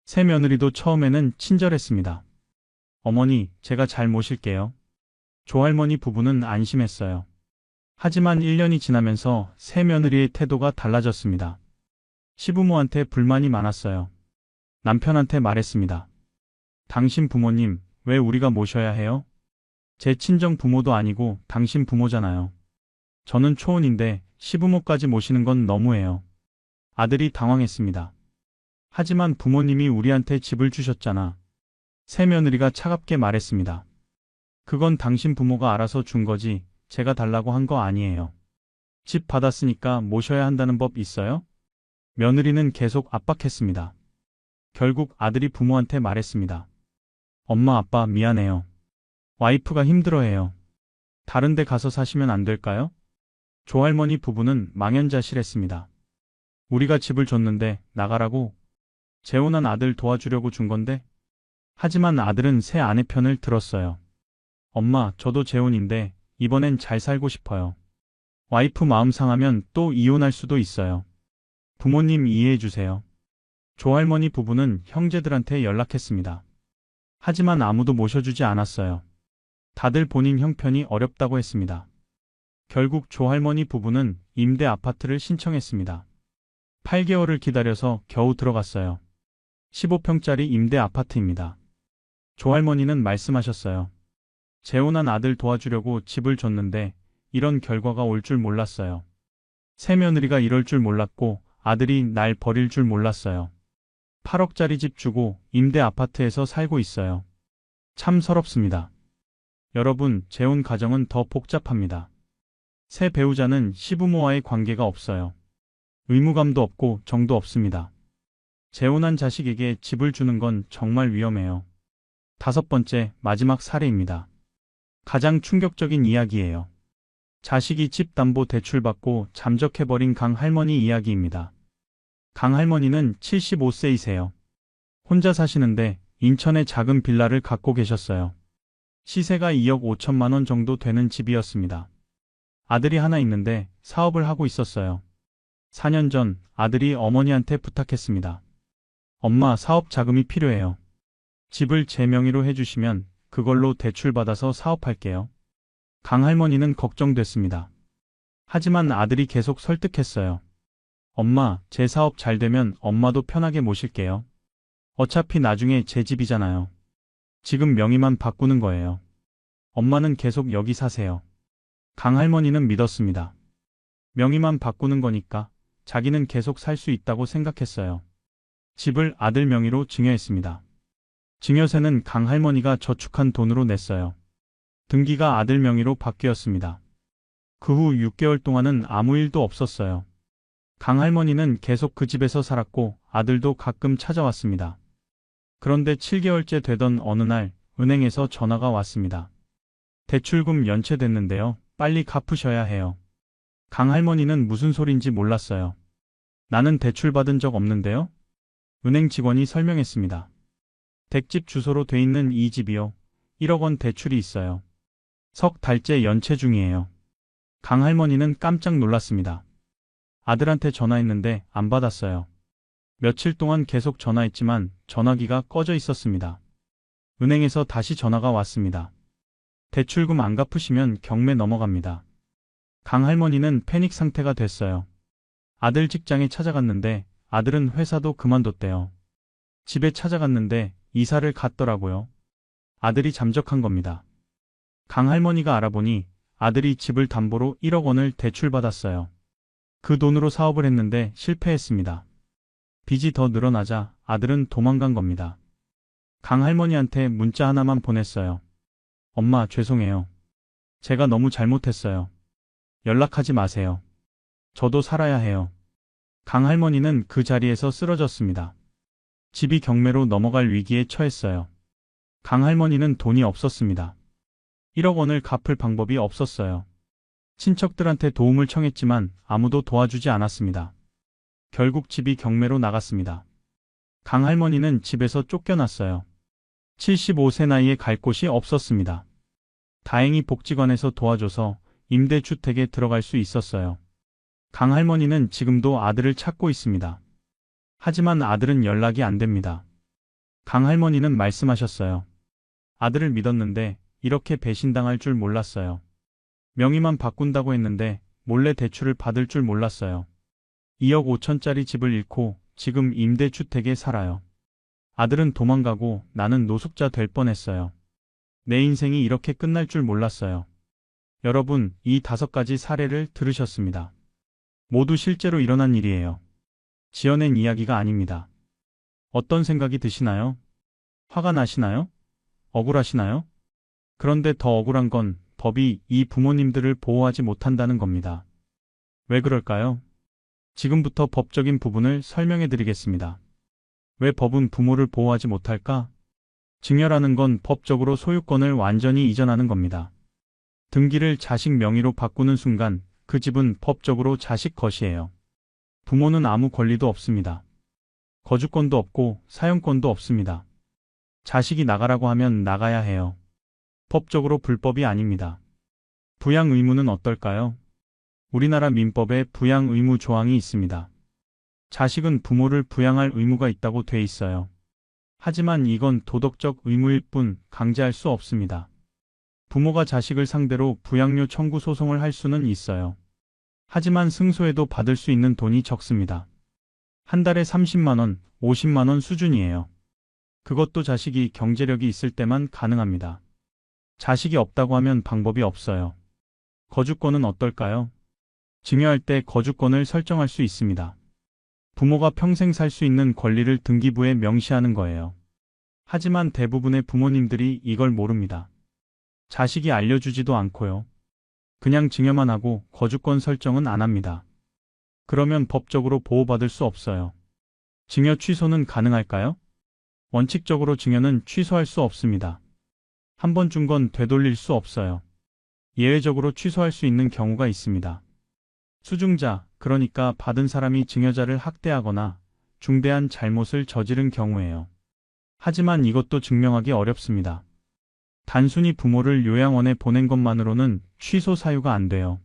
새며느리도 처음에는 친절했습니다. 어머니, 제가 잘 모실게요. 조할머니 부부는 안심했어요. 하지만 1년이 지나면서 새며느리의 태도가 달라졌습니다. 시부모한테 불만이 많았어요. 남편한테 말했습니다. 당신 부모님, 왜 우리가 모셔야 해요? 제 친정 부모도 아니고 당신 부모잖아요. 저는 초혼인데 시부모까지 모시는 건 너무해요. 아들이 당황했습니다. 하지만 부모님이 우리한테 집을 주셨잖아. 새며느리가 차갑게 말했습니다. 그건 당신 부모가 알아서 준 거지 제가 달라고 한 거 아니에요. 집 받았으니까 모셔야 한다는 법 있어요? 며느리는 계속 압박했습니다. 결국 아들이 부모한테 말했습니다. 엄마 아빠 미안해요. 와이프가 힘들어해요. 다른 데 가서 사시면 안 될까요? 조할머니 부부는 망연자실했습니다. 우리가 집을 줬는데 나가라고? 재혼한 아들 도와주려고 준 건데? 하지만 아들은 새 아내 편을 들었어요. 엄마, 저도 재혼인데 이번엔 잘 살고 싶어요. 와이프 마음 상하면 또 이혼할 수도 있어요. 부모님 이해해 주세요. 조할머니 부부는 형제들한테 연락했습니다. 하지만 아무도 모셔주지 않았어요. 다들 본인 형편이 어렵다고 했습니다. 결국 조할머니 부부는 임대 아파트를 신청했습니다. 8개월을 기다려서 겨우 들어갔어요. 15평짜리 임대 아파트입니다. 조할머니는 말씀하셨어요. 재혼한 아들 도와주려고 집을 줬는데 이런 결과가 올 줄 몰랐어요. 새며느리가 이럴 줄 몰랐고 아들이 날 버릴 줄 몰랐어요. 8억짜리 집 주고 임대 아파트에서 살고 있어요. 참 서럽습니다. 여러분, 재혼 가정은 더 복잡합니다. 새 배우자는 시부모와의 관계가 없어요. 의무감도 없고 정도 없습니다. 재혼한 자식에게 집을 주는 건 정말 위험해요. 5번째, 마지막 사례입니다. 가장 충격적인 이야기예요. 자식이 집 담보 대출받고 잠적해버린 강 할머니 이야기입니다. 강 할머니는 75세이세요. 혼자 사시는데 인천에 작은 빌라를 갖고 계셨어요. 시세가 2억 5천만 원 정도 되는 집이었습니다. 아들이 하나 있는데 사업을 하고 있었어요. 4년 전 아들이 어머니한테 부탁했습니다. 엄마, 사업 자금이 필요해요. 집을 제 명의로 해주시면 그걸로 대출받아서 사업할게요. 강 할머니는 걱정됐습니다. 하지만 아들이 계속 설득했어요. 엄마, 제 사업 잘 되면 엄마도 편하게 모실게요. 어차피 나중에 제 집이잖아요. 지금 명의만 바꾸는 거예요. 엄마는 계속 여기 사세요. 강 할머니는 믿었습니다. 명의만 바꾸는 거니까 자기는 계속 살 수 있다고 생각했어요. 집을 아들 명의로 증여했습니다. 증여세는 강 할머니가 저축한 돈으로 냈어요. 등기가 아들 명의로 바뀌었습니다. 그 후 6개월 동안은 아무 일도 없었어요. 강 할머니는 계속 그 집에서 살았고 아들도 가끔 찾아왔습니다. 그런데 7개월째 되던 어느 날 은행에서 전화가 왔습니다. 대출금 연체됐는데요. 빨리 갚으셔야 해요. 강 할머니는 무슨 소린지 몰랐어요. 나는 대출 받은 적 없는데요? 은행 직원이 설명했습니다. 댁집 주소로 돼 있는 이 집이요. 1억 원 대출이 있어요. 석 달째 연체 중이에요. 강 할머니는 깜짝 놀랐습니다. 아들한테 전화했는데 안 받았어요. 며칠 동안 계속 전화했지만 전화기가 꺼져 있었습니다. 은행에서 다시 전화가 왔습니다. 대출금 안 갚으시면 경매 넘어갑니다. 강 할머니는 패닉 상태가 됐어요. 아들 직장에 찾아갔는데 아들은 회사도 그만뒀대요. 집에 찾아갔는데 이사를 갔더라고요. 아들이 잠적한 겁니다. 강 할머니가 알아보니 아들이 집을 담보로 1억 원을 대출받았어요. 그 돈으로 사업을 했는데 실패했습니다. 빚이 더 늘어나자 아들은 도망간 겁니다. 강 할머니한테 문자 하나만 보냈어요. 엄마, 죄송해요. 제가 너무 잘못했어요. 연락하지 마세요. 저도 살아야 해요. 강 할머니는 그 자리에서 쓰러졌습니다. 집이 경매로 넘어갈 위기에 처했어요. 강 할머니는 돈이 없었습니다. 1억 원을 갚을 방법이 없었어요. 친척들한테 도움을 청했지만 아무도 도와주지 않았습니다. 결국 집이 경매로 나갔습니다. 강 할머니는 집에서 쫓겨났어요. 75세 나이에 갈 곳이 없었습니다. 다행히 복지관에서 도와줘서 임대주택에 들어갈 수 있었어요. 강 할머니는 지금도 아들을 찾고 있습니다. 하지만 아들은 연락이 안 됩니다. 강 할머니는 말씀하셨어요. 아들을 믿었는데 이렇게 배신당할 줄 몰랐어요. 명의만 바꾼다고 했는데 몰래 대출을 받을 줄 몰랐어요. 2억 5천짜리 집을 잃고 지금 임대주택에 살아요. 아들은 도망가고 나는 노숙자 될 뻔했어요. 내 인생이 이렇게 끝날 줄 몰랐어요. 여러분, 이 5가지 사례를 들으셨습니다. 모두 실제로 일어난 일이에요. 지어낸 이야기가 아닙니다. 어떤 생각이 드시나요? 화가 나시나요? 억울하시나요? 그런데 더 억울한 건 법이 이 부모님들을 보호하지 못한다는 겁니다. 왜 그럴까요? 지금부터 법적인 부분을 설명해 드리겠습니다. 왜 법은 부모를 보호하지 못할까? 증여라는 건 법적으로 소유권을 완전히 이전하는 겁니다. 등기를 자식 명의로 바꾸는 순간 그 집은 법적으로 자식 것이에요. 부모는 아무 권리도 없습니다. 거주권도 없고 사용권도 없습니다. 자식이 나가라고 하면 나가야 해요. 법적으로 불법이 아닙니다. 부양 의무는 어떨까요? 우리나라 민법에 부양 의무 조항이 있습니다. 자식은 부모를 부양할 의무가 있다고 돼 있어요. 하지만 이건 도덕적 의무일 뿐 강제할 수 없습니다. 부모가 자식을 상대로 부양료 청구 소송을 할 수는 있어요. 하지만 승소해도 받을 수 있는 돈이 적습니다. 한 달에 30만 원, 50만 원 수준이에요. 그것도 자식이 경제력이 있을 때만 가능합니다. 자식이 없다고 하면 방법이 없어요. 거주권은 어떨까요? 증여할 때 거주권을 설정할 수 있습니다. 부모가 평생 살 수 있는 권리를 등기부에 명시하는 거예요. 하지만 대부분의 부모님들이 이걸 모릅니다. 자식이 알려주지도 않고요. 그냥 증여만 하고 거주권 설정은 안 합니다. 그러면 법적으로 보호받을 수 없어요. 증여 취소는 가능할까요? 원칙적으로 증여는 취소할 수 없습니다. 한 번 준 건 되돌릴 수 없어요. 예외적으로 취소할 수 있는 경우가 있습니다. 수증자, 그러니까 받은 사람이 증여자를 학대하거나 중대한 잘못을 저지른 경우예요. 하지만 이것도 증명하기 어렵습니다. 단순히 부모를 요양원에 보낸 것만으로는 취소 사유가 안 돼요.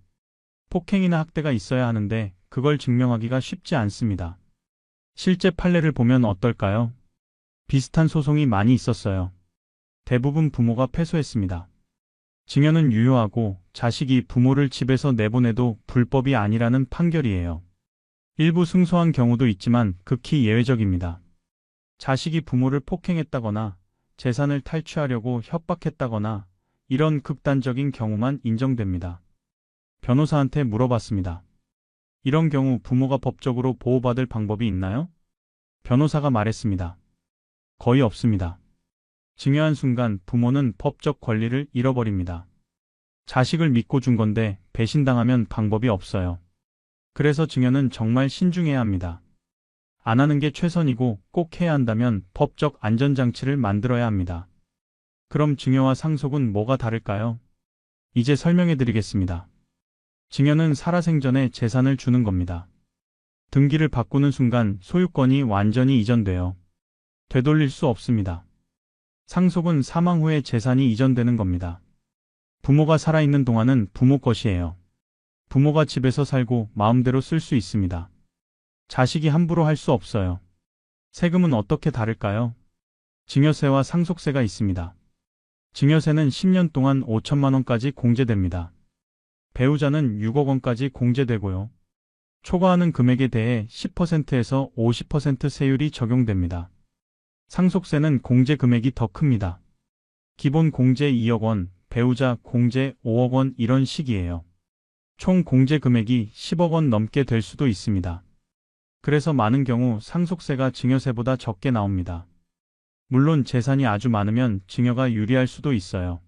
폭행이나 학대가 있어야 하는데 그걸 증명하기가 쉽지 않습니다. 실제 판례를 보면 어떨까요? 비슷한 소송이 많이 있었어요. 대부분 부모가 패소했습니다. 증여는 유효하고 자식이 부모를 집에서 내보내도 불법이 아니라는 판결이에요. 일부 승소한 경우도 있지만 극히 예외적입니다. 자식이 부모를 폭행했다거나 재산을 탈취하려고 협박했다거나 이런 극단적인 경우만 인정됩니다. 변호사한테 물어봤습니다. 이런 경우 부모가 법적으로 보호받을 방법이 있나요? 변호사가 말했습니다. 거의 없습니다. 증여한 순간 부모는 법적 권리를 잃어버립니다. 자식을 믿고 준 건데 배신당하면 방법이 없어요. 그래서 증여는 정말 신중해야 합니다. 안 하는 게 최선이고 꼭 해야 한다면 법적 안전장치를 만들어야 합니다. 그럼 증여와 상속은 뭐가 다를까요? 이제 설명해 드리겠습니다. 증여는 살아생전에 재산을 주는 겁니다. 등기를 바꾸는 순간 소유권이 완전히 이전돼요. 되돌릴 수 없습니다. 상속은 사망 후에 재산이 이전되는 겁니다. 부모가 살아있는 동안은 부모 것이에요. 부모가 집에서 살고 마음대로 쓸 수 있습니다. 자식이 함부로 할 수 없어요. 세금은 어떻게 다를까요? 증여세와 상속세가 있습니다. 증여세는 10년 동안 5천만 원까지 공제됩니다. 배우자는 6억 원까지 공제되고요. 초과하는 금액에 대해 10%에서 50% 세율이 적용됩니다. 상속세는 공제 금액이 더 큽니다. 기본 공제 2억 원, 배우자 공제 5억 원 이런 식이에요. 총 공제 금액이 10억 원 넘게 될 수도 있습니다. 그래서 많은 경우 상속세가 증여세보다 적게 나옵니다. 물론 재산이 아주 많으면 증여가 유리할 수도 있어요.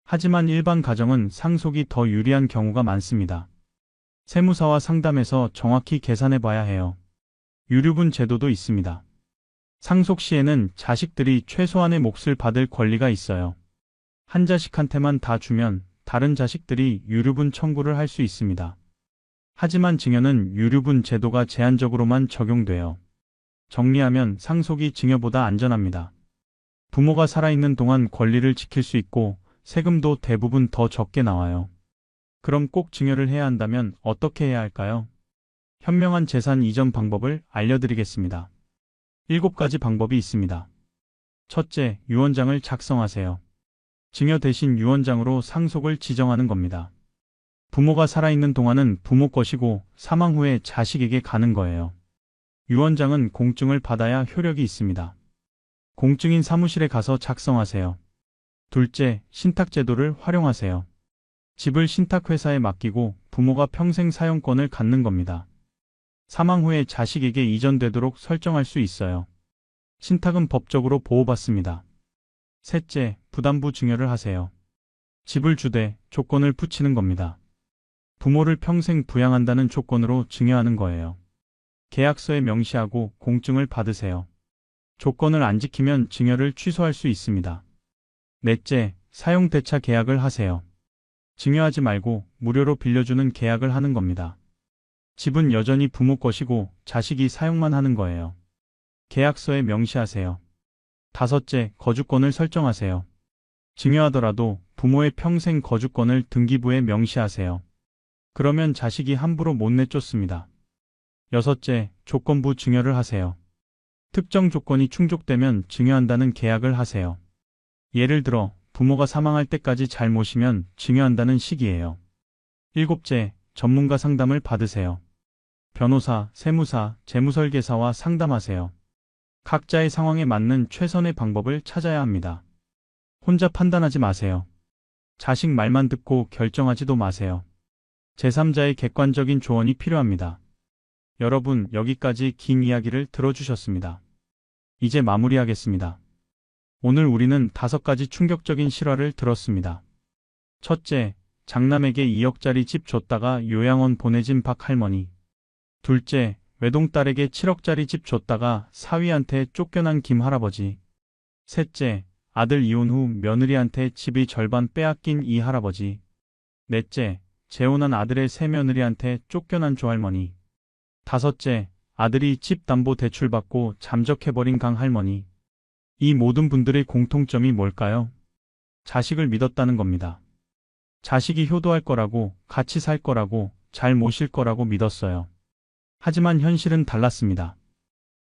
하지만 일반 가정은 상속이 더 유리한 경우가 많습니다. 세무사와 상담해서 정확히 계산해 봐야 해요. 유류분 제도도 있습니다. 상속 시에는 자식들이 최소한의 몫을 받을 권리가 있어요. 한 자식한테만 다 주면 다른 자식들이 유류분 청구를 할 수 있습니다. 하지만 증여는 유류분 제도가 제한적으로만 적용돼요. 정리하면 상속이 증여보다 안전합니다. 부모가 살아있는 동안 권리를 지킬 수 있고 세금도 대부분 더 적게 나와요. 그럼 꼭 증여를 해야 한다면 어떻게 해야 할까요? 현명한 재산 이전 방법을 알려드리겠습니다. 7가지 방법이 있습니다. 첫째, 유언장을 작성하세요. 증여 대신 유언장으로 상속을 지정하는 겁니다. 부모가 살아있는 동안은 부모 것이고 사망 후에 자식에게 가는 거예요. 유언장은 공증을 받아야 효력이 있습니다. 공증인 사무실에 가서 작성하세요. 둘째, 신탁제도를 활용하세요. 집을 신탁회사에 맡기고 부모가 평생 사용권을 갖는 겁니다. 사망 후에 자식에게 이전되도록 설정할 수 있어요. 신탁은 법적으로 보호받습니다. 셋째, 부담부 증여를 하세요. 집을 주되 조건을 붙이는 겁니다. 부모를 평생 부양한다는 조건으로 증여하는 거예요. 계약서에 명시하고 공증을 받으세요. 조건을 안 지키면 증여를 취소할 수 있습니다. 넷째, 사용대차 계약을 하세요. 증여하지 말고 무료로 빌려주는 계약을 하는 겁니다. 집은 여전히 부모 것이고 자식이 사용만 하는 거예요. 계약서에 명시하세요. 다섯째, 거주권을 설정하세요. 증여하더라도 부모의 평생 거주권을 등기부에 명시하세요. 그러면 자식이 함부로 못 내쫓습니다. 여섯째, 조건부 증여를 하세요. 특정 조건이 충족되면 증여한다는 계약을 하세요. 예를 들어 부모가 사망할 때까지 잘 모시면 증여한다는 식이에요. 일곱째, 전문가 상담을 받으세요. 변호사, 세무사, 재무설계사와 상담하세요. 각자의 상황에 맞는 최선의 방법을 찾아야 합니다. 혼자 판단하지 마세요. 자식 말만 듣고 결정하지도 마세요. 제3자의 객관적인 조언이 필요합니다. 여러분, 여기까지 긴 이야기를 들어주셨습니다. 이제 마무리하겠습니다. 오늘 우리는 5가지 충격적인 실화를 들었습니다. 첫째, 장남에게 2억짜리 집 줬다가 요양원 보내진 박 할머니. 둘째, 외동딸에게 7억짜리 집 줬다가 사위한테 쫓겨난 김 할아버지. 셋째, 아들 이혼 후 며느리한테 집의 절반 빼앗긴 이 할아버지. 넷째, 재혼한 아들의 새며느리한테 쫓겨난 조할머니. 다섯째, 아들이 집 담보 대출 받고 잠적해버린 강 할머니. 이 모든 분들의 공통점이 뭘까요? 자식을 믿었다는 겁니다. 자식이 효도할 거라고, 같이 살 거라고, 잘 모실 거라고 믿었어요. 하지만 현실은 달랐습니다.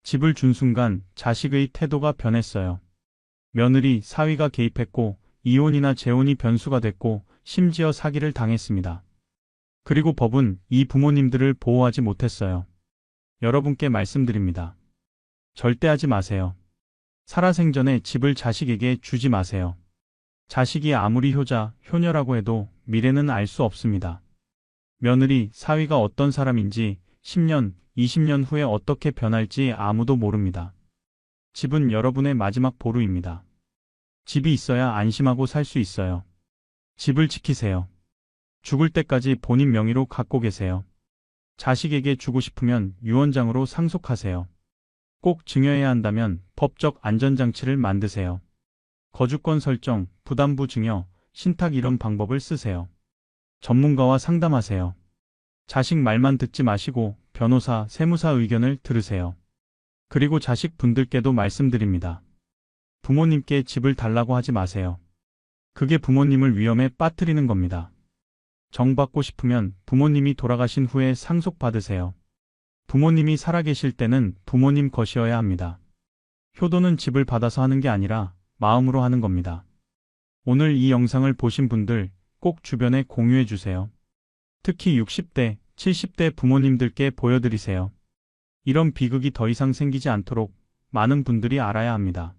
집을 준 순간 자식의 태도가 변했어요. 며느리, 사위가 개입했고, 이혼이나 재혼이 변수가 됐고, 심지어 사기를 당했습니다. 그리고 법은 이 부모님들을 보호하지 못했어요. 여러분께 말씀드립니다. 절대 하지 마세요. 살아생전에 집을 자식에게 주지 마세요. 자식이 아무리 효자, 효녀라고 해도 미래는 알 수 없습니다. 며느리, 사위가 어떤 사람인지 10년, 20년 후에 어떻게 변할지 아무도 모릅니다. 집은 여러분의 마지막 보루입니다. 집이 있어야 안심하고 살 수 있어요. 집을 지키세요. 죽을 때까지 본인 명의로 갖고 계세요. 자식에게 주고 싶으면 유언장으로 상속하세요. 꼭 증여해야 한다면 법적 안전장치를 만드세요. 거주권 설정, 부담부 증여, 신탁 이런 방법을 쓰세요. 전문가와 상담하세요. 자식 말만 듣지 마시고 변호사, 세무사 의견을 들으세요. 그리고 자식 분들께도 말씀드립니다. 부모님께 집을 달라고 하지 마세요. 그게 부모님을 위험에 빠뜨리는 겁니다. 정받고 싶으면 부모님이 돌아가신 후에 상속받으세요. 부모님이 살아계실 때는 부모님 것이어야 합니다. 효도는 집을 받아서 하는 게 아니라 마음으로 하는 겁니다. 오늘 이 영상을 보신 분들 꼭 주변에 공유해 주세요. 특히 60대, 70대 부모님들께 보여드리세요. 이런 비극이 더 이상 생기지 않도록 많은 분들이 알아야 합니다.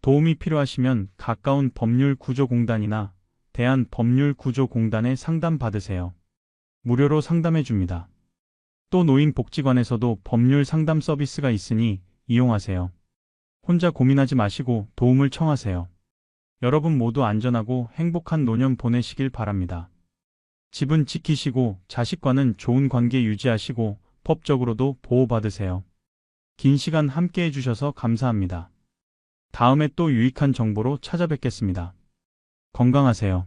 도움이 필요하시면 가까운 법률구조공단이나 대한법률구조공단에 상담 받으세요. 무료로 상담해 줍니다. 또 노인복지관에서도 법률 상담 서비스가 있으니 이용하세요. 혼자 고민하지 마시고 도움을 청하세요. 여러분 모두 안전하고 행복한 노년 보내시길 바랍니다. 집은 지키시고 자식과는 좋은 관계 유지하시고 법적으로도 보호받으세요. 긴 시간 함께 해주셔서 감사합니다. 다음에 또 유익한 정보로 찾아뵙겠습니다. 건강하세요.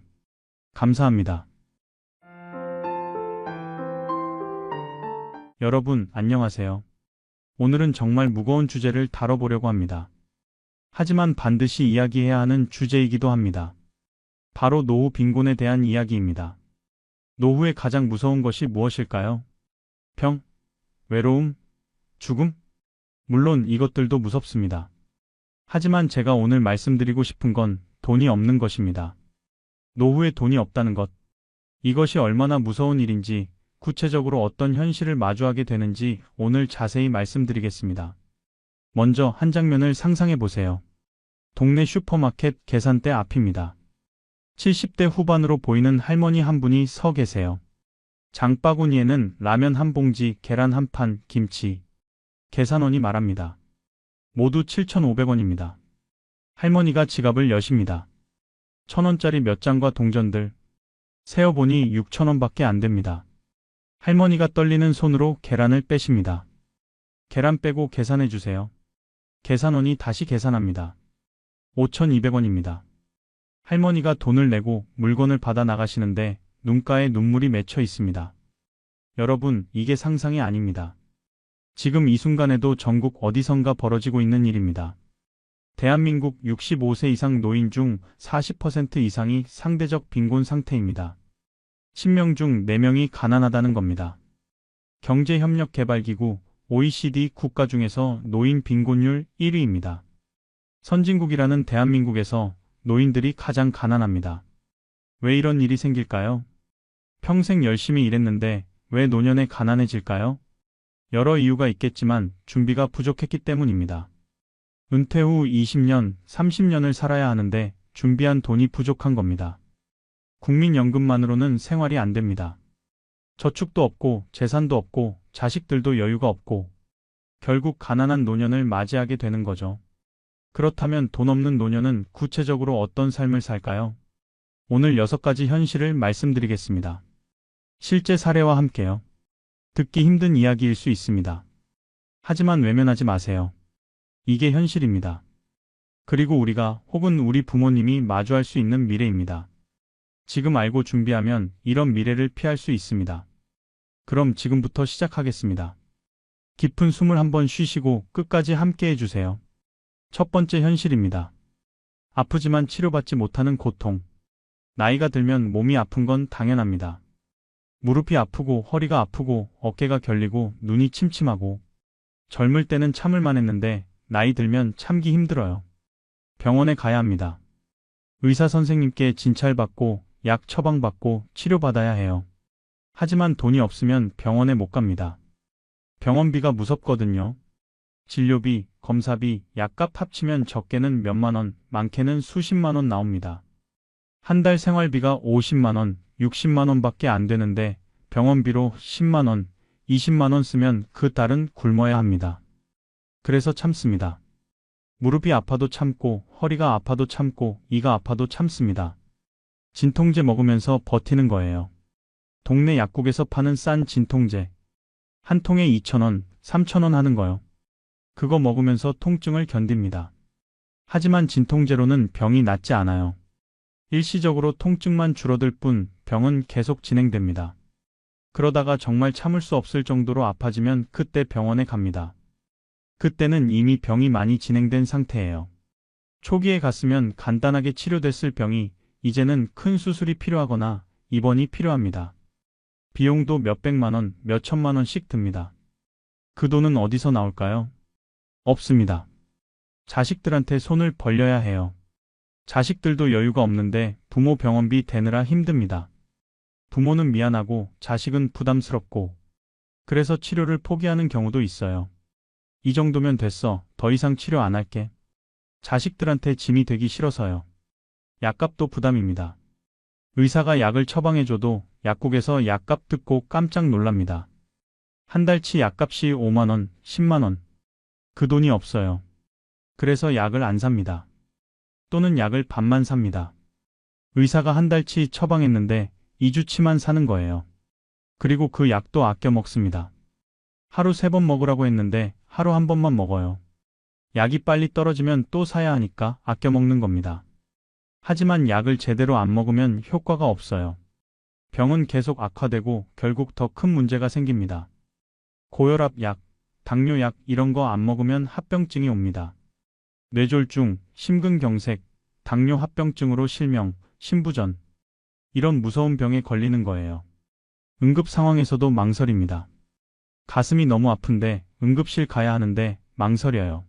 감사합니다. 여러분, 안녕하세요. 오늘은 정말 무거운 주제를 다뤄보려고 합니다. 하지만 반드시 이야기해야 하는 주제이기도 합니다. 바로 노후 빈곤에 대한 이야기입니다. 노후의 가장 무서운 것이 무엇일까요? 병? 외로움? 죽음? 물론 이것들도 무섭습니다. 하지만 제가 오늘 말씀드리고 싶은 건 돈이 없는 것입니다. 노후에 돈이 없다는 것. 이것이 얼마나 무서운 일인지, 구체적으로 어떤 현실을 마주하게 되는지 오늘 자세히 말씀드리겠습니다. 먼저 한 장면을 상상해 보세요. 동네 슈퍼마켓 계산대 앞입니다. 70대 후반으로 보이는 할머니 한 분이 서 계세요. 장바구니에는 라면 한 봉지, 계란 한 판, 김치. 계산원이 말합니다. 모두 7,500원입니다. 할머니가 지갑을 여십니다. 1,000원짜리 몇 장과 동전들. 세어보니 6,000원밖에 안 됩니다. 할머니가 떨리는 손으로 계란을 빼십니다. 계란 빼고 계산해 주세요. 계산원이 다시 계산합니다. 5,200원입니다. 할머니가 돈을 내고 물건을 받아 나가시는데 눈가에 눈물이 맺혀 있습니다. 여러분, 이게 상상이 아닙니다. 지금 이 순간에도 전국 어디선가 벌어지고 있는 일입니다. 대한민국 65세 이상 노인 중 40% 이상이 상대적 빈곤 상태입니다. 10명 중 4명이 가난하다는 겁니다. 경제협력개발기구 OECD 국가 중에서 노인 빈곤율 1위입니다. 선진국이라는 대한민국에서 노인들이 가장 가난합니다. 왜 이런 일이 생길까요? 평생 열심히 일했는데 왜 노년에 가난해질까요? 여러 이유가 있겠지만 준비가 부족했기 때문입니다. 은퇴 후 20년, 30년을 살아야 하는데 준비한 돈이 부족한 겁니다. 국민연금만으로는 생활이 안 됩니다. 저축도 없고 재산도 없고 자식들도 여유가 없고 결국 가난한 노년을 맞이하게 되는 거죠. 그렇다면 돈 없는 노년은 구체적으로 어떤 삶을 살까요? 오늘 6가지 현실을 말씀드리겠습니다. 실제 사례와 함께요. 듣기 힘든 이야기일 수 있습니다. 하지만 외면하지 마세요. 이게 현실입니다. 그리고 우리가 혹은 우리 부모님이 마주할 수 있는 미래입니다. 지금 알고 준비하면 이런 미래를 피할 수 있습니다. 그럼 지금부터 시작하겠습니다. 깊은 숨을 한번 쉬시고 끝까지 함께 해주세요. 첫 번째 현실입니다. 아프지만 치료받지 못하는 고통. 나이가 들면 몸이 아픈 건 당연합니다. 무릎이 아프고 허리가 아프고 어깨가 결리고 눈이 침침하고 젊을 때는 참을만 했는데 나이 들면 참기 힘들어요. 병원에 가야 합니다. 의사 선생님께 진찰받고 약 처방받고 치료받아야 해요. 하지만 돈이 없으면 병원에 못 갑니다. 병원비가 무섭거든요. 진료비, 검사비, 약값 합치면 적게는 몇만 원, 많게는 수십만 원 나옵니다. 한 달 생활비가 50만 원, 60만 원밖에 안 되는데 병원비로 10만 원, 20만 원 쓰면 그 달은 굶어야 합니다. 그래서 참습니다. 무릎이 아파도 참고, 허리가 아파도 참고, 이가 아파도 참습니다. 진통제 먹으면서 버티는 거예요. 동네 약국에서 파는 싼 진통제. 한 통에 2,000원, 3,000원 하는 거요. 그거 먹으면서 통증을 견딥니다. 하지만 진통제로는 병이 낫지 않아요. 일시적으로 통증만 줄어들 뿐 병은 계속 진행됩니다. 그러다가 정말 참을 수 없을 정도로 아파지면 그때 병원에 갑니다. 그때는 이미 병이 많이 진행된 상태예요. 초기에 갔으면 간단하게 치료됐을 병이 이제는 큰 수술이 필요하거나 입원이 필요합니다. 비용도 몇백만 원, 몇천만 원씩 듭니다. 그 돈은 어디서 나올까요? 없습니다. 자식들한테 손을 벌려야 해요. 자식들도 여유가 없는데 부모 병원비 대느라 힘듭니다. 부모는 미안하고 자식은 부담스럽고 그래서 치료를 포기하는 경우도 있어요. 이 정도면 됐어. 더 이상 치료 안 할게. 자식들한테 짐이 되기 싫어서요. 약값도 부담입니다. 의사가 약을 처방해줘도 약국에서 약값 듣고 깜짝 놀랍니다. 한 달치 약값이 5만 원, 10만 원. 그 돈이 없어요. 그래서 약을 안 삽니다. 또는 약을 반만 삽니다. 의사가 한 달치 처방했는데 2주치만 사는 거예요. 그리고 그 약도 아껴 먹습니다. 하루 3번 먹으라고 했는데 하루 1번만 먹어요. 약이 빨리 떨어지면 또 사야 하니까 아껴 먹는 겁니다. 하지만 약을 제대로 안 먹으면 효과가 없어요. 병은 계속 악화되고 결국 더 큰 문제가 생깁니다. 고혈압 약, 당뇨약 이런 거 안 먹으면 합병증이 옵니다. 뇌졸중, 심근경색, 당뇨 합병증으로 실명, 심부전. 이런 무서운 병에 걸리는 거예요. 응급 상황에서도 망설입니다. 가슴이 너무 아픈데 응급실 가야 하는데 망설여요.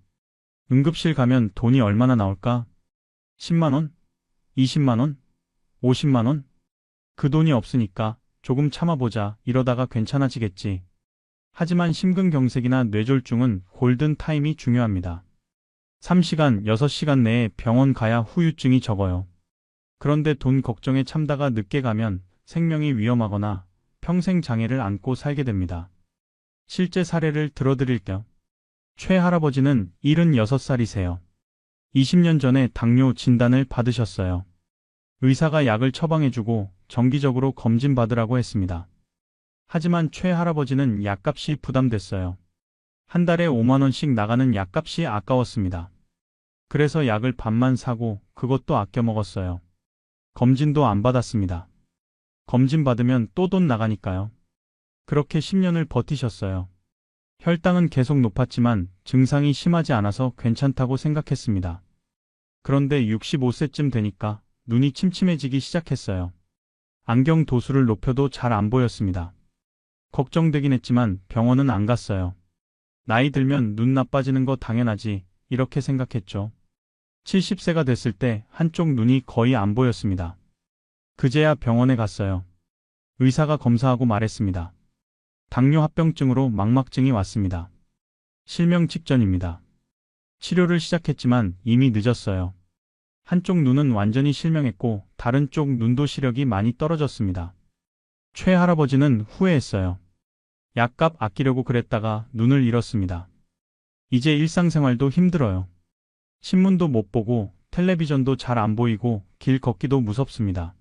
응급실 가면 돈이 얼마나 나올까? 10만 원? 20만 원? 50만 원? 그 돈이 없으니까 조금 참아보자. 이러다가 괜찮아지겠지. 하지만 심근경색이나 뇌졸중은 골든타임이 중요합니다. 3시간, 6시간 내에 병원 가야 후유증이 적어요. 그런데 돈 걱정에 참다가 늦게 가면 생명이 위험하거나 평생 장애를 안고 살게 됩니다. 실제 사례를 들어드릴게요. 최 할아버지는 76살이세요. 20년 전에 당뇨 진단을 받으셨어요. 의사가 약을 처방해주고 정기적으로 검진받으라고 했습니다. 하지만 최 할아버지는 약값이 부담됐어요. 한 달에 5만 원씩 나가는 약값이 아까웠습니다. 그래서 약을 반만 사고 그것도 아껴 먹었어요. 검진도 안 받았습니다. 검진 받으면 또 돈 나가니까요. 그렇게 10년을 버티셨어요. 혈당은 계속 높았지만 증상이 심하지 않아서 괜찮다고 생각했습니다. 그런데 65세쯤 되니까 눈이 침침해지기 시작했어요. 안경 도수를 높여도 잘 안 보였습니다. 걱정되긴 했지만 병원은 안 갔어요. 나이 들면 눈 나빠지는 거 당연하지, 이렇게 생각했죠. 70세가 됐을 때 한쪽 눈이 거의 안 보였습니다. 그제야 병원에 갔어요. 의사가 검사하고 말했습니다. 당뇨 합병증으로 망막증이 왔습니다. 실명 직전입니다. 치료를 시작했지만 이미 늦었어요. 한쪽 눈은 완전히 실명했고 다른 쪽 눈도 시력이 많이 떨어졌습니다. 최 할아버지는 후회했어요. 약값 아끼려고 그랬다가 눈을 잃었습니다. 이제 일상생활도 힘들어요. 신문도 못 보고 텔레비전도 잘 안 보이고 길 걷기도 무섭습니다.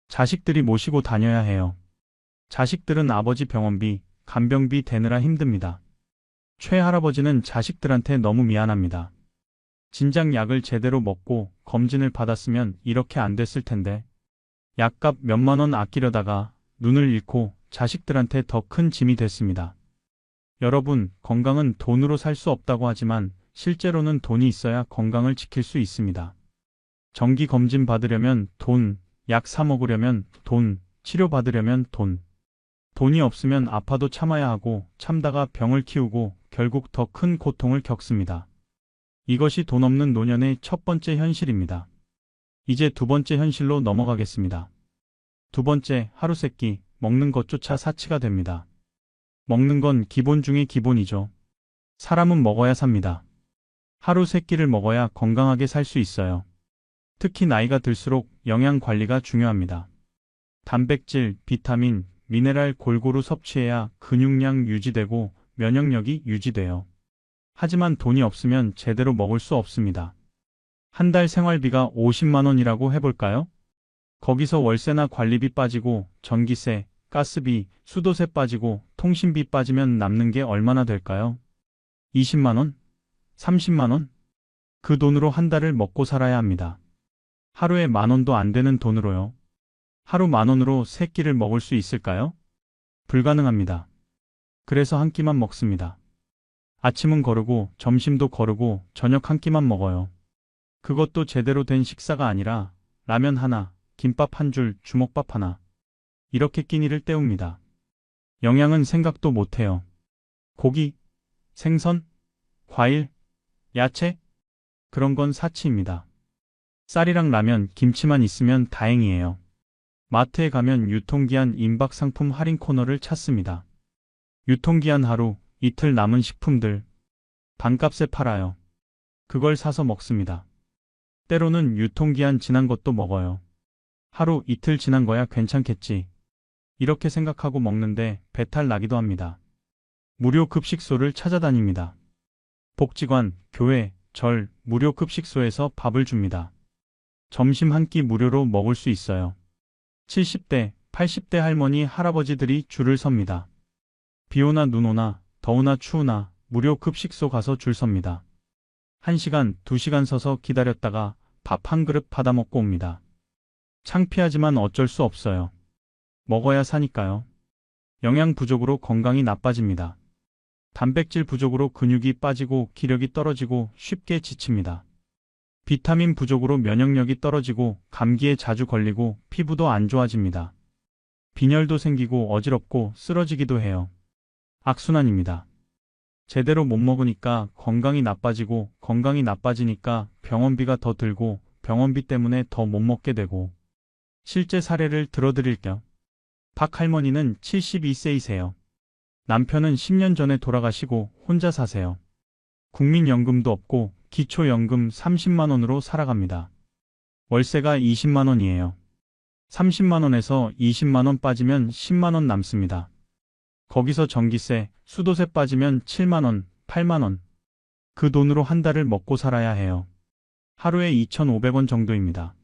자식들이 모시고 다녀야 해요. 자식들은 아버지 병원비, 간병비 대느라 힘듭니다. 최 할아버지는 자식들한테 너무 미안합니다. 진작 약을 제대로 먹고 검진을 받았으면 이렇게 안 됐을 텐데. 약값 몇만 원 아끼려다가 눈을 잃고 자식들한테 더 큰 짐이 됐습니다. 여러분, 건강은 돈으로 살 수 없다고 하지만 실제로는 돈이 있어야 건강을 지킬 수 있습니다. 정기 검진 받으려면 돈, 약 사 먹으려면 돈, 치료 받으려면 돈. 돈이 없으면 아파도 참아야 하고 참다가 병을 키우고 결국 더 큰 고통을 겪습니다. 이것이 돈 없는 노년의 첫 번째 현실입니다. 이제 두 번째 현실로 넘어가겠습니다. 두 번째, 하루 세끼, 먹는 것조차 사치가 됩니다. 먹는 건 기본 중의 기본이죠. 사람은 먹어야 삽니다. 하루 세끼를 먹어야 건강하게 살 수 있어요. 특히 나이가 들수록 영양 관리가 중요합니다. 단백질, 비타민, 미네랄 골고루 섭취해야 근육량 유지되고 면역력이 유지돼요. 하지만 돈이 없으면 제대로 먹을 수 없습니다. 한 달 생활비가 50만 원이라고 해볼까요? 거기서 월세나 관리비 빠지고 전기세, 가스비, 수도세 빠지고 통신비 빠지면 남는 게 얼마나 될까요? 20만 원? 30만 원? 그 돈으로 한 달을 먹고 살아야 합니다. 하루에 10,000원도 안 되는 돈으로요. 하루 10,000원으로 세 끼를 먹을 수 있을까요? 불가능합니다. 그래서 한 끼만 먹습니다. 아침은 거르고 점심도 거르고 저녁 한 끼만 먹어요. 그것도 제대로 된 식사가 아니라 라면 하나, 김밥 한 줄, 주먹밥 하나. 이렇게 끼니를 때웁니다. 영양은 생각도 못해요. 고기, 생선, 과일, 야채? 그런 건 사치입니다. 쌀이랑 라면, 김치만 있으면 다행이에요. 마트에 가면 유통기한 임박 상품 할인 코너를 찾습니다. 유통기한 하루, 이틀 남은 식품들 반값에 팔아요. 그걸 사서 먹습니다. 때로는 유통기한 지난 것도 먹어요. 하루 이틀 지난 거야 괜찮겠지. 이렇게 생각하고 먹는데 배탈 나기도 합니다. 무료 급식소를 찾아다닙니다. 복지관, 교회, 절, 무료 급식소에서 밥을 줍니다. 점심 한 끼 무료로 먹을 수 있어요. 70대, 80대 할머니, 할아버지들이 줄을 섭니다. 비 오나 눈 오나 더우나 추우나 무료 급식소 가서 줄 섭니다. 1시간, 2시간 서서 기다렸다가 밥 한 그릇 받아 먹고 옵니다. 창피하지만 어쩔 수 없어요. 먹어야 사니까요. 영양 부족으로 건강이 나빠집니다. 단백질 부족으로 근육이 빠지고 기력이 떨어지고 쉽게 지칩니다. 비타민 부족으로 면역력이 떨어지고 감기에 자주 걸리고 피부도 안 좋아집니다. 빈혈도 생기고 어지럽고 쓰러지기도 해요. 악순환입니다. 제대로 못 먹으니까 건강이 나빠지고 건강이 나빠지니까 병원비가 더 들고 병원비 때문에 더 못 먹게 되고. 실제 사례를 들어드릴게요. 박 할머니는 72세이세요. 남편은 10년 전에 돌아가시고 혼자 사세요. 국민연금도 없고 기초연금 30만 원으로 살아갑니다. 월세가 20만 원이에요. 30만 원에서 20만 원 빠지면 10만 원 남습니다. 거기서 전기세, 수도세 빠지면 7만 원, 8만 원. 그 돈으로 한 달을 먹고 살아야 해요. 하루에 2,500원 정도입니다.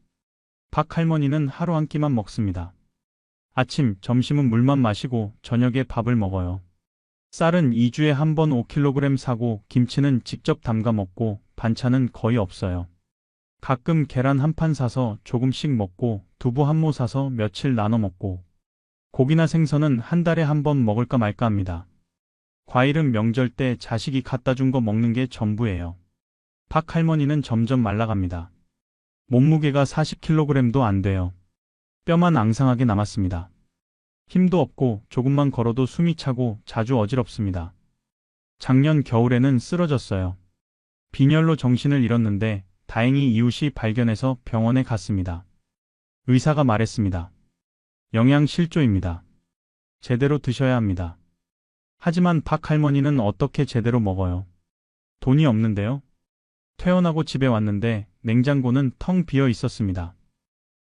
박 할머니는 하루 한 끼만 먹습니다. 아침, 점심은 물만 마시고 저녁에 밥을 먹어요. 쌀은 2주에 한 번 5kg 사고 김치는 직접 담가 먹고 반찬은 거의 없어요. 가끔 계란 한 판 사서 조금씩 먹고 두부 한 모 사서 며칠 나눠 먹고 고기나 생선은 한 달에 한 번 먹을까 말까 합니다. 과일은 명절 때 자식이 갖다 준 거 먹는 게 전부예요. 박 할머니는 점점 말라갑니다. 몸무게가 40kg도 안 돼요. 뼈만 앙상하게 남았습니다. 힘도 없고 조금만 걸어도 숨이 차고 자주 어지럽습니다. 작년 겨울에는 쓰러졌어요. 빈혈로 정신을 잃었는데 다행히 이웃이 발견해서 병원에 갔습니다. 의사가 말했습니다. 영양실조입니다. 제대로 드셔야 합니다. 하지만 박 할머니는 어떻게 제대로 먹어요? 돈이 없는데요? 퇴원하고 집에 왔는데 냉장고는 텅 비어 있었습니다.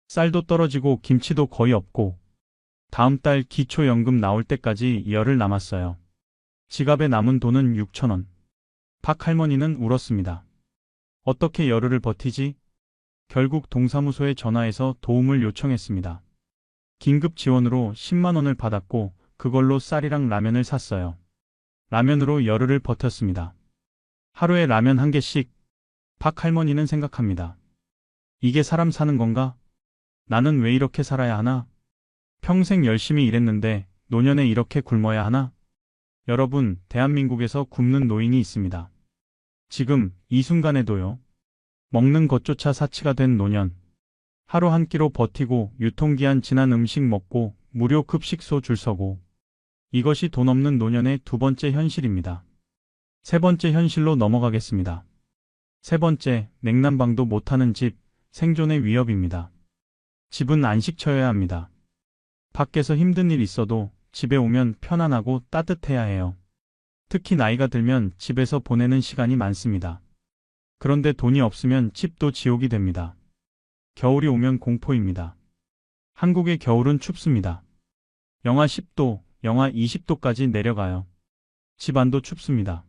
쌀도 떨어지고 김치도 거의 없고 다음 달 기초연금 나올 때까지 열흘 남았어요. 지갑에 남은 돈은 6,000원. 박 할머니는 울었습니다. 어떻게 열흘을 버티지? 결국 동사무소에 전화해서 도움을 요청했습니다. 긴급 지원으로 10만 원을 받았고 그걸로 쌀이랑 라면을 샀어요. 라면으로 열흘을 버텼습니다. 하루에 라면 한 개씩. 박 할머니는 생각합니다. 이게 사람 사는 건가? 나는 왜 이렇게 살아야 하나? 평생 열심히 일했는데 노년에 이렇게 굶어야 하나? 여러분, 대한민국에서 굶는 노인이 있습니다. 지금 이 순간에도요. 먹는 것조차 사치가 된 노년. 하루 한 끼로 버티고 유통기한 지난 음식 먹고 무료 급식소 줄 서고. 이것이 돈 없는 노년의 두 번째 현실입니다. 세 번째 현실로 넘어가겠습니다. 세 번째, 냉난방도 못하는 집, 생존의 위협입니다. 집은 안 식혀야 합니다. 밖에서 힘든 일 있어도 집에 오면 편안하고 따뜻해야 해요. 특히 나이가 들면 집에서 보내는 시간이 많습니다. 그런데 돈이 없으면 집도 지옥이 됩니다. 겨울이 오면 공포입니다. 한국의 겨울은 춥습니다. 영하 10도, 영하 20도까지 내려가요. 집 안도 춥습니다.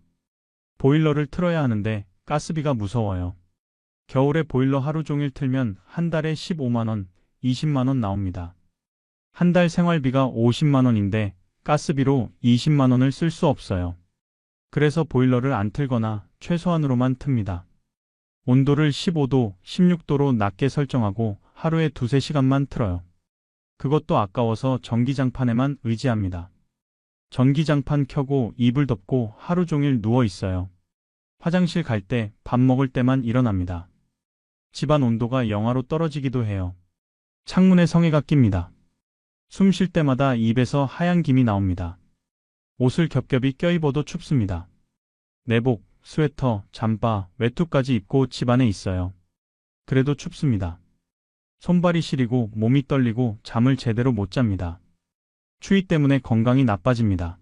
보일러를 틀어야 하는데 가스비가 무서워요. 겨울에 보일러 하루 종일 틀면 한 달에 15만 원, 20만 원 나옵니다. 한 달 생활비가 50만 원인데 가스비로 20만 원을 쓸 수 없어요. 그래서 보일러를 안 틀거나 최소한으로만 틉니다. 온도를 15도, 16도로 낮게 설정하고 하루에 2~3시간만 틀어요. 그것도 아까워서 전기장판에만 의지합니다. 전기장판 켜고 이불 덮고 하루 종일 누워 있어요. 화장실 갈 때, 밥 먹을 때만 일어납니다. 집안 온도가 영하로 떨어지기도 해요. 창문에 성에가 낍니다. 숨 쉴 때마다 입에서 하얀 김이 나옵니다. 옷을 겹겹이 껴입어도 춥습니다. 내복, 스웨터, 잠바, 외투까지 입고 집 안에 있어요. 그래도 춥습니다. 손발이 시리고 몸이 떨리고 잠을 제대로 못 잡니다. 추위 때문에 건강이 나빠집니다.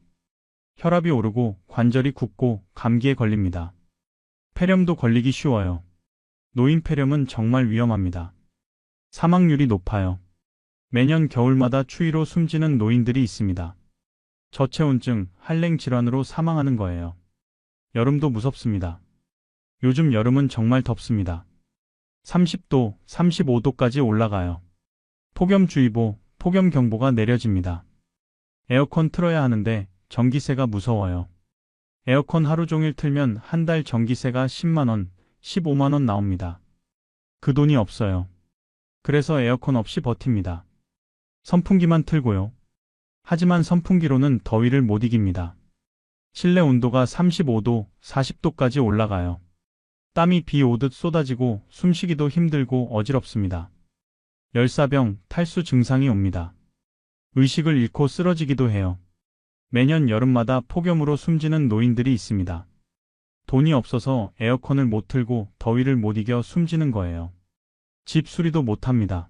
혈압이 오르고 관절이 굽고 감기에 걸립니다. 폐렴도 걸리기 쉬워요. 노인 폐렴은 정말 위험합니다. 사망률이 높아요. 매년 겨울마다 추위로 숨지는 노인들이 있습니다. 저체온증, 한랭 질환으로 사망하는 거예요. 여름도 무섭습니다. 요즘 여름은 정말 덥습니다. 30도, 35도까지 올라가요. 폭염주의보, 폭염경보가 내려집니다. 에어컨 틀어야 하는데 전기세가 무서워요. 에어컨 하루 종일 틀면 한 달 전기세가 10만 원, 15만 원 나옵니다. 그 돈이 없어요. 그래서 에어컨 없이 버팁니다. 선풍기만 틀고요. 하지만 선풍기로는 더위를 못 이깁니다. 실내 온도가 35도, 40도까지 올라가요. 땀이 비 오듯 쏟아지고 숨쉬기도 힘들고 어지럽습니다. 열사병, 탈수 증상이 옵니다. 의식을 잃고 쓰러지기도 해요. 매년 여름마다 폭염으로 숨지는 노인들이 있습니다. 돈이 없어서 에어컨을 못 틀고 더위를 못 이겨 숨지는 거예요. 집 수리도 못 합니다.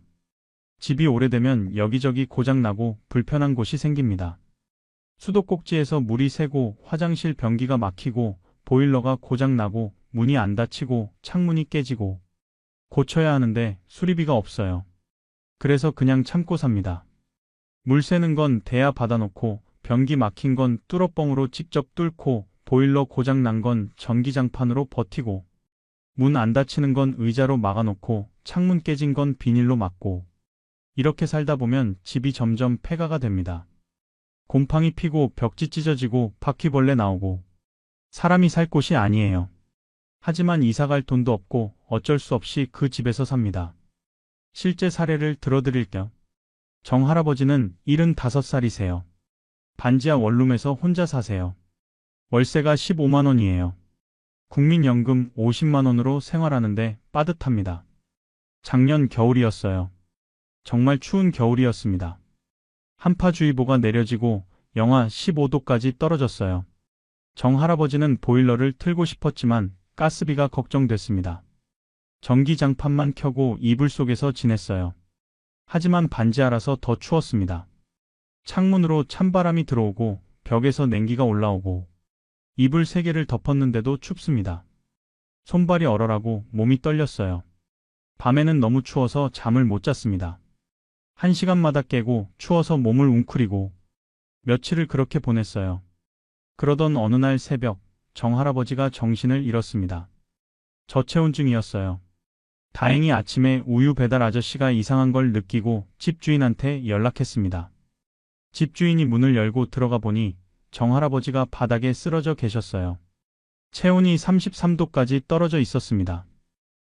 집이 오래되면 여기저기 고장나고 불편한 곳이 생깁니다. 수도꼭지에서 물이 새고 화장실 변기가 막히고 보일러가 고장나고 문이 안 닫히고 창문이 깨지고 고쳐야 하는데 수리비가 없어요. 그래서 그냥 참고 삽니다. 물 새는 건 대야 받아놓고 변기 막힌 건 뚫어뻥으로 직접 뚫고 보일러 고장 난 건 전기장판으로 버티고 문 안 닫히는 건 의자로 막아놓고 창문 깨진 건 비닐로 막고 이렇게 살다 보면 집이 점점 폐가가 됩니다. 곰팡이 피고 벽지 찢어지고 바퀴벌레 나오고 사람이 살 곳이 아니에요. 하지만 이사갈 돈도 없고 어쩔 수 없이 그 집에서 삽니다. 실제 사례를 들어드릴게요. 정할아버지는 75살이세요. 반지하 원룸에서 혼자 사세요. 월세가 15만 원이에요. 국민연금 50만 원으로 생활하는데 빠듯합니다. 작년 겨울이었어요. 정말 추운 겨울이었습니다. 한파주의보가 내려지고 영하 15도까지 떨어졌어요. 정할아버지는 보일러를 틀고 싶었지만 가스비가 걱정됐습니다. 전기장판만 켜고 이불 속에서 지냈어요. 하지만 반지하라서 더 추웠습니다. 창문으로 찬바람이 들어오고 벽에서 냉기가 올라오고 이불 3개를 덮었는데도 춥습니다. 손발이 얼얼하고 몸이 떨렸어요. 밤에는 너무 추워서 잠을 못 잤습니다. 1시간마다 깨고 추워서 몸을 웅크리고 며칠을 그렇게 보냈어요. 그러던 어느 날 새벽 정할아버지가 정신을 잃었습니다. 저체온증이었어요. 다행히 아침에 우유 배달 아저씨가 이상한 걸 느끼고 집주인한테 연락했습니다. 집주인이 문을 열고 들어가 보니 정할아버지가 바닥에 쓰러져 계셨어요. 체온이 33도까지 떨어져 있었습니다.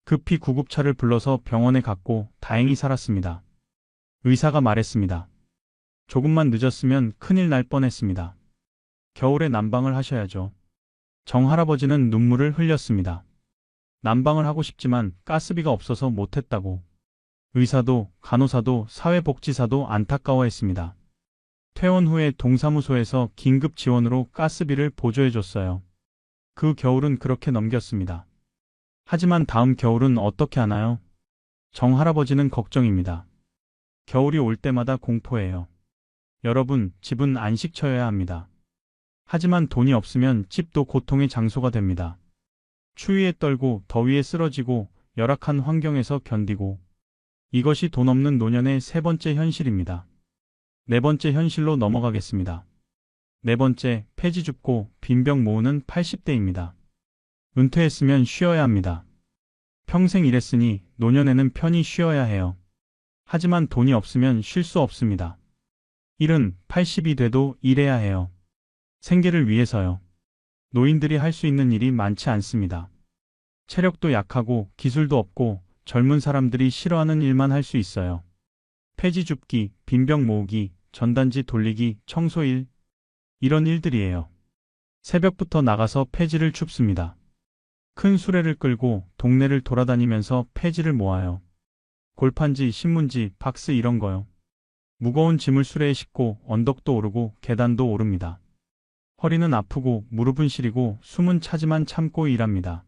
급히 구급차를 불러서 병원에 갔고 다행히 살았습니다. 의사가 말했습니다. 조금만 늦었으면 큰일 날 뻔했습니다. 겨울에 난방을 하셔야죠. 정할아버지는 눈물을 흘렸습니다. 난방을 하고 싶지만 가스비가 없어서 못했다고. 의사도 간호사도 사회복지사도 안타까워했습니다. 퇴원 후에 동사무소에서 긴급 지원으로 가스비를 보조해줬어요. 그 겨울은 그렇게 넘겼습니다. 하지만 다음 겨울은 어떻게 하나요? 정할아버지는 걱정입니다. 겨울이 올 때마다 공포예요. 여러분, 집은 안식처여야 합니다. 하지만 돈이 없으면 집도 고통의 장소가 됩니다. 추위에 떨고 더위에 쓰러지고 열악한 환경에서 견디고 이것이 돈 없는 노년의 3번째 현실입니다. 4번째 현실로 넘어가겠습니다. 4번째, 폐지 줍고 빈병 모으는 80대입니다. 은퇴했으면 쉬어야 합니다. 평생 일했으니 노년에는 편히 쉬어야 해요. 하지만 돈이 없으면 쉴 수 없습니다. 일은 80이 돼도 일해야 해요. 생계를 위해서요. 노인들이 할 수 있는 일이 많지 않습니다. 체력도 약하고 기술도 없고 젊은 사람들이 싫어하는 일만 할 수 있어요. 폐지 줍기, 빈병 모으기, 전단지 돌리기, 청소일, 이런 일들이에요. 새벽부터 나가서 폐지를 줍습니다. 큰 수레를 끌고 동네를 돌아다니면서 폐지를 모아요. 골판지, 신문지, 박스 이런 거요. 무거운 짐을 수레에 싣고 언덕도 오르고 계단도 오릅니다. 허리는 아프고 무릎은 시리고 숨은 차지만 참고 일합니다.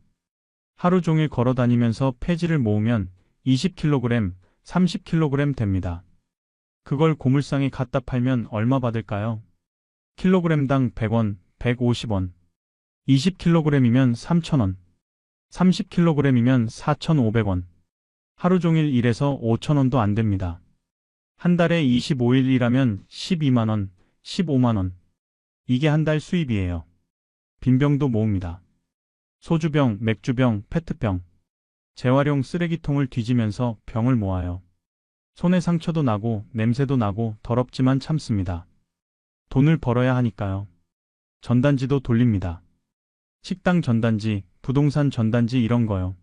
하루 종일 걸어 다니면서 폐지를 모으면 20kg, 30kg 됩니다. 그걸 고물상에 갖다 팔면 얼마 받을까요? 킬로그램당 100원, 150원. 20kg이면 3,000원. 30kg이면 4,500원. 하루 종일 일해서 5,000원도 안 됩니다. 한 달에 25일 일하면 12만원, 15만원. 이게 한 달 수입이에요. 빈병도 모읍니다. 소주병, 맥주병, 페트병. 재활용 쓰레기통을 뒤지면서 병을 모아요. 손에 상처도 나고 냄새도 나고 더럽지만 참습니다. 돈을 벌어야 하니까요. 전단지도 돌립니다. 식당 전단지, 부동산 전단지 이런 거요.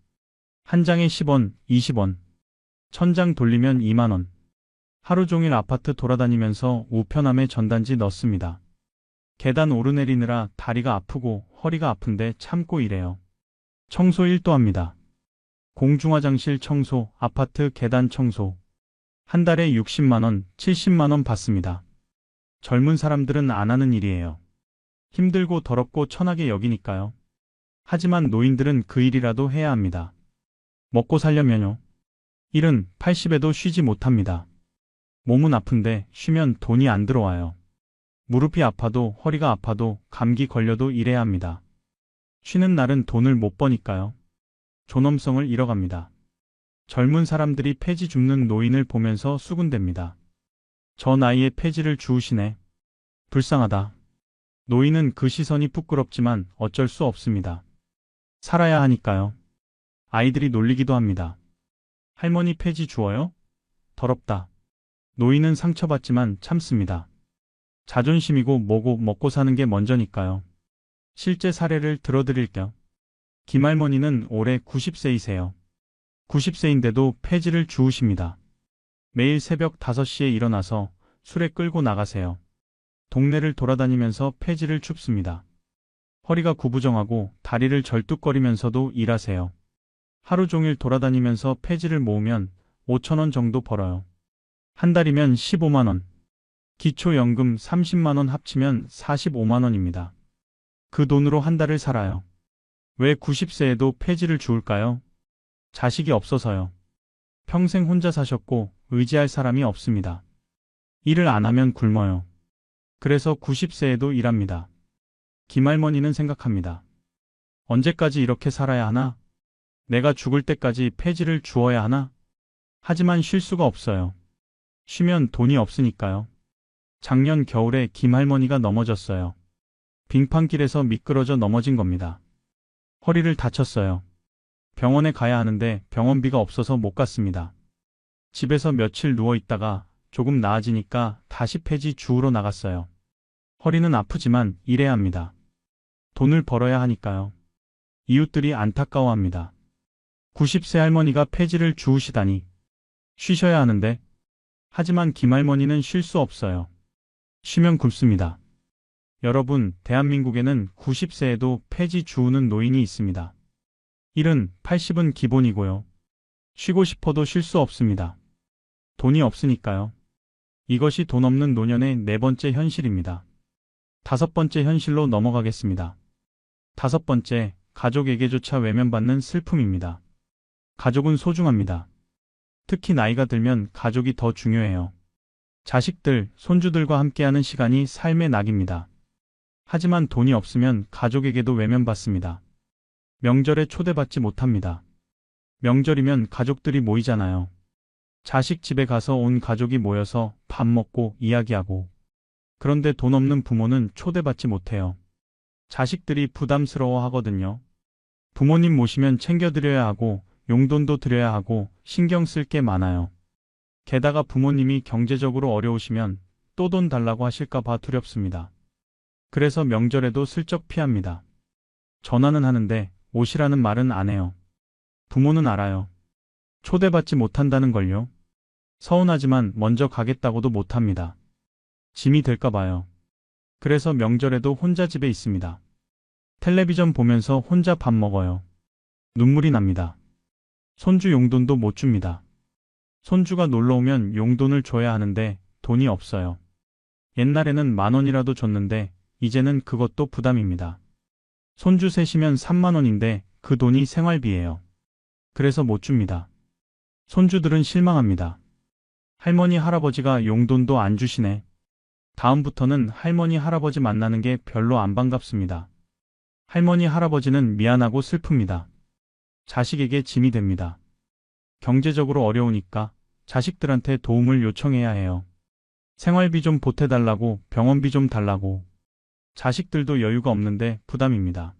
한 장에 10원, 20원. 1000장 돌리면 2만원. 하루 종일 아파트 돌아다니면서 우편함에 전단지 넣습니다. 계단 오르내리느라 다리가 아프고 허리가 아픈데 참고 일해요. 청소 1도 합니다. 공중화장실 청소, 아파트 계단 청소. 한 달에 60만원, 70만원 받습니다. 젊은 사람들은 안 하는 일이에요. 힘들고 더럽고 천하게 여기니까요. 하지만 노인들은 그 일이라도 해야 합니다. 먹고 살려면요. 일은 80에도 쉬지 못합니다. 몸은 아픈데 쉬면 돈이 안 들어와요. 무릎이 아파도 허리가 아파도 감기 걸려도 일해야 합니다. 쉬는 날은 돈을 못 버니까요. 존엄성을 잃어갑니다. 젊은 사람들이 폐지 줍는 노인을 보면서 수군댑니다. 저 나이에 폐지를 주우시네. 불쌍하다. 노인은 그 시선이 부끄럽지만 어쩔 수 없습니다. 살아야 하니까요. 아이들이 놀리기도 합니다. 할머니 폐지 주어요? 더럽다. 노인은 상처받지만 참습니다. 자존심이고 뭐고 먹고 사는 게 먼저니까요. 실제 사례를 들어드릴게요. 김할머니는 올해 90세이세요. 90세인데도 폐지를 주우십니다. 매일 새벽 5시에 일어나서 술에 끌고 나가세요. 동네를 돌아다니면서 폐지를 줍습니다. 허리가 구부정하고 다리를 절뚝거리면서도 일하세요. 하루 종일 돌아다니면서 폐지를 모으면 5,000원 정도 벌어요. 한 달이면 15만 원. 기초연금 30만 원 합치면 45만 원입니다. 그 돈으로 한 달을 살아요. 왜 90세에도 폐지를 주울까요? 자식이 없어서요. 평생 혼자 사셨고 의지할 사람이 없습니다. 일을 안 하면 굶어요. 그래서 90세에도 일합니다. 김할머니는 생각합니다. 언제까지 이렇게 살아야 하나? 내가 죽을 때까지 폐지를 주어야 하나? 하지만 쉴 수가 없어요. 쉬면 돈이 없으니까요. 작년 겨울에 김할머니가 넘어졌어요. 빙판길에서 미끄러져 넘어진 겁니다. 허리를 다쳤어요. 병원에 가야 하는데 병원비가 없어서 못 갔습니다. 집에서 며칠 누워 있다가 조금 나아지니까 다시 폐지 주우러 나갔어요. 허리는 아프지만 일해야 합니다. 돈을 벌어야 하니까요. 이웃들이 안타까워합니다. 90세 할머니가 폐지를 주우시다니. 쉬셔야 하는데. 하지만 김할머니는 쉴 수 없어요. 쉬면 굶습니다. 여러분, 대한민국에는 90세에도 폐지 주우는 노인이 있습니다. 70, 80은 기본이고요. 쉬고 싶어도 쉴 수 없습니다. 돈이 없으니까요. 이것이 돈 없는 노년의 네 번째 현실입니다. 다섯 번째 현실로 넘어가겠습니다. 다섯 번째, 가족에게조차 외면받는 슬픔입니다. 가족은 소중합니다. 특히 나이가 들면 가족이 더 중요해요. 자식들, 손주들과 함께하는 시간이 삶의 낙입니다. 하지만 돈이 없으면 가족에게도 외면받습니다. 명절에 초대받지 못합니다. 명절이면 가족들이 모이잖아요. 자식 집에 가서 온 가족이 모여서 밥 먹고 이야기하고. 그런데 돈 없는 부모는 초대받지 못해요. 자식들이 부담스러워 하거든요. 부모님 모시면 챙겨드려야 하고 용돈도 드려야 하고 신경 쓸 게 많아요. 게다가 부모님이 경제적으로 어려우시면 또 돈 달라고 하실까 봐 두렵습니다. 그래서 명절에도 슬쩍 피합니다. 전화는 하는데 오시라는 말은 안 해요. 부모는 알아요. 초대받지 못한다는 걸요. 서운하지만 먼저 가겠다고도 못합니다. 짐이 될까 봐요. 그래서 명절에도 혼자 집에 있습니다. 텔레비전 보면서 혼자 밥 먹어요. 눈물이 납니다. 손주 용돈도 못 줍니다. 손주가 놀러 오면 용돈을 줘야 하는데 돈이 없어요. 옛날에는 10,000원이라도 줬는데 이제는 그것도 부담입니다. 손주 셋이면 3만 원인데 그 돈이 생활비예요. 그래서 못 줍니다. 손주들은 실망합니다. 할머니 할아버지가 용돈도 안 주시네. 다음부터는 할머니 할아버지 만나는 게 별로 안 반갑습니다. 할머니 할아버지는 미안하고 슬픕니다. 자식에게 짐이 됩니다. 경제적으로 어려우니까 자식들한테 도움을 요청해야 해요. 생활비 좀 보태달라고, 병원비 좀 달라고. 자식들도 여유가 없는데 부담입니다.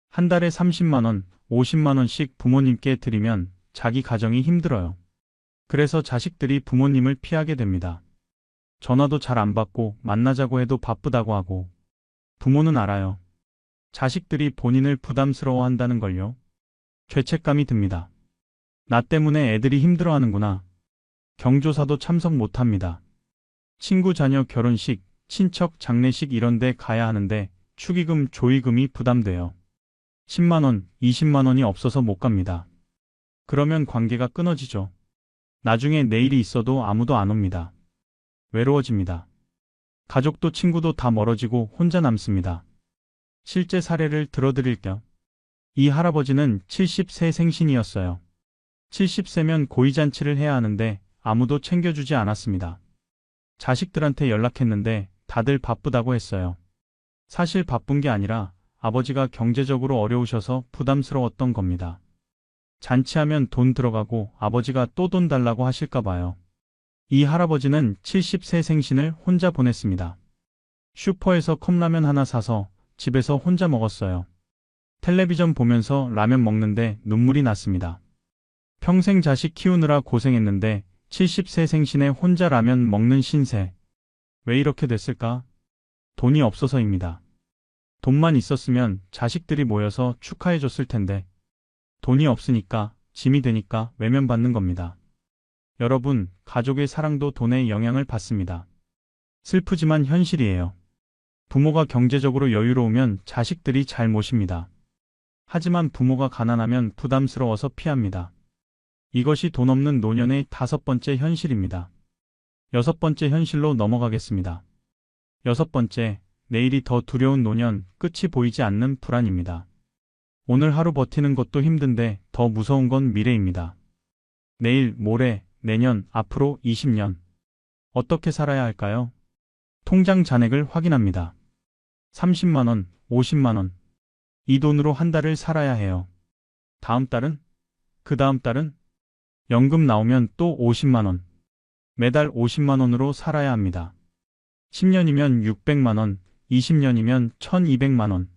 한 달에 30만 원, 50만 원씩 부모님께 드리면 자기 가정이 힘들어요. 그래서 자식들이 부모님을 피하게 됩니다. 전화도 잘 안 받고 만나자고 해도 바쁘다고 하고. 부모는 알아요. 자식들이 본인을 부담스러워한다는 걸요. 죄책감이 듭니다. 나 때문에 애들이 힘들어하는구나. 경조사도 참석 못합니다. 친구 자녀 결혼식, 친척 장례식 이런 데 가야 하는데 축의금, 조의금이 부담돼요. 10만 원, 20만 원이 없어서 못 갑니다. 그러면 관계가 끊어지죠. 나중에 내일이 있어도 아무도 안 옵니다. 외로워집니다. 가족도 친구도 다 멀어지고 혼자 남습니다. 실제 사례를 들어드릴게요. 이 할아버지는 70세 생신이었어요. 70세면 고이잔치를 해야 하는데 아무도 챙겨주지 않았습니다. 자식들한테 연락했는데 다들 바쁘다고 했어요. 사실 바쁜 게 아니라 아버지가 경제적으로 어려우셔서 부담스러웠던 겁니다. 잔치하면 돈 들어가고 아버지가 또 돈 달라고 하실까 봐요. 이 할아버지는 70세 생신을 혼자 보냈습니다. 슈퍼에서 컵라면 하나 사서 집에서 혼자 먹었어요. 텔레비전 보면서 라면 먹는데 눈물이 났습니다. 평생 자식 키우느라 고생했는데 70세 생신에 혼자 라면 먹는 신세. 왜 이렇게 됐을까? 돈이 없어서입니다. 돈만 있었으면 자식들이 모여서 축하해줬을 텐데 돈이 없으니까 짐이 되니까 외면받는 겁니다. 여러분, 가족의 사랑도 돈의 영향을 받습니다. 슬프지만 현실이에요. 부모가 경제적으로 여유로우면 자식들이 잘 모십니다. 하지만 부모가 가난하면 부담스러워서 피합니다. 이것이 돈 없는 노년의 5번째 현실입니다. 6번째 현실로 넘어가겠습니다. 6번째, 내일이 더 두려운 노년, 끝이 보이지 않는 불안입니다. 오늘 하루 버티는 것도 힘든데 더 무서운 건 미래입니다. 내일, 모레, 내년, 앞으로 20년. 어떻게 살아야 할까요? 통장 잔액을 확인합니다. 30만 원, 50만 원. 이 돈으로 한 달을 살아야 해요. 다음 달은? 그 다음 달은? 연금 나오면 또 50만 원. 매달 50만 원으로 살아야 합니다. 10년이면 600만 원, 20년이면 1200만 원.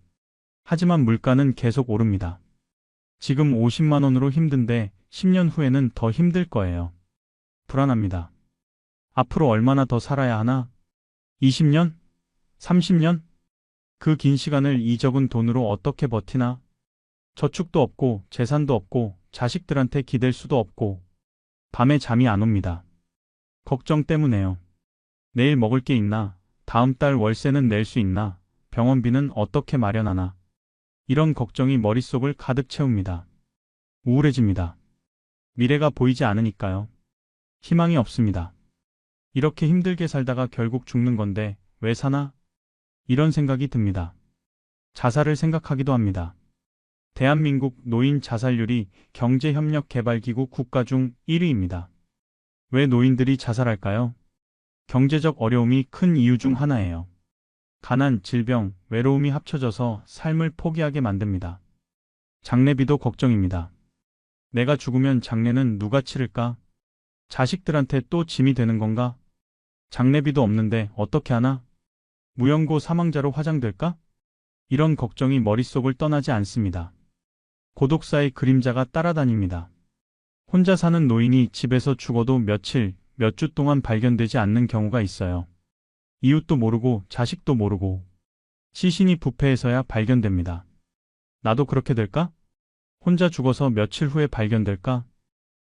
하지만 물가는 계속 오릅니다. 지금 50만 원으로 힘든데 10년 후에는 더 힘들 거예요. 불안합니다. 앞으로 얼마나 더 살아야 하나? 20년? 30년? 그 긴 시간을 이 적은 돈으로 어떻게 버티나? 저축도 없고 재산도 없고 자식들한테 기댈 수도 없고 밤에 잠이 안 옵니다. 걱정 때문에요. 내일 먹을 게 있나? 다음 달 월세는 낼 수 있나? 병원비는 어떻게 마련하나? 이런 걱정이 머릿속을 가득 채웁니다. 우울해집니다. 미래가 보이지 않으니까요. 희망이 없습니다. 이렇게 힘들게 살다가 결국 죽는 건데 왜 사나? 이런 생각이 듭니다. 자살을 생각하기도 합니다. 대한민국 노인 자살률이 경제협력개발기구 국가 중 1위입니다. 왜 노인들이 자살할까요? 경제적 어려움이 큰 이유 중 하나예요. 가난, 질병, 외로움이 합쳐져서 삶을 포기하게 만듭니다. 장례비도 걱정입니다. 내가 죽으면 장례는 누가 치를까? 자식들한테 또 짐이 되는 건가? 장례비도 없는데 어떻게 하나? 무연고 사망자로 화장될까? 이런 걱정이 머릿속을 떠나지 않습니다. 고독사의 그림자가 따라다닙니다. 혼자 사는 노인이 집에서 죽어도 며칠, 몇 주 동안 발견되지 않는 경우가 있어요. 이웃도 모르고 자식도 모르고 시신이 부패해서야 발견됩니다. 나도 그렇게 될까? 혼자 죽어서 며칠 후에 발견될까?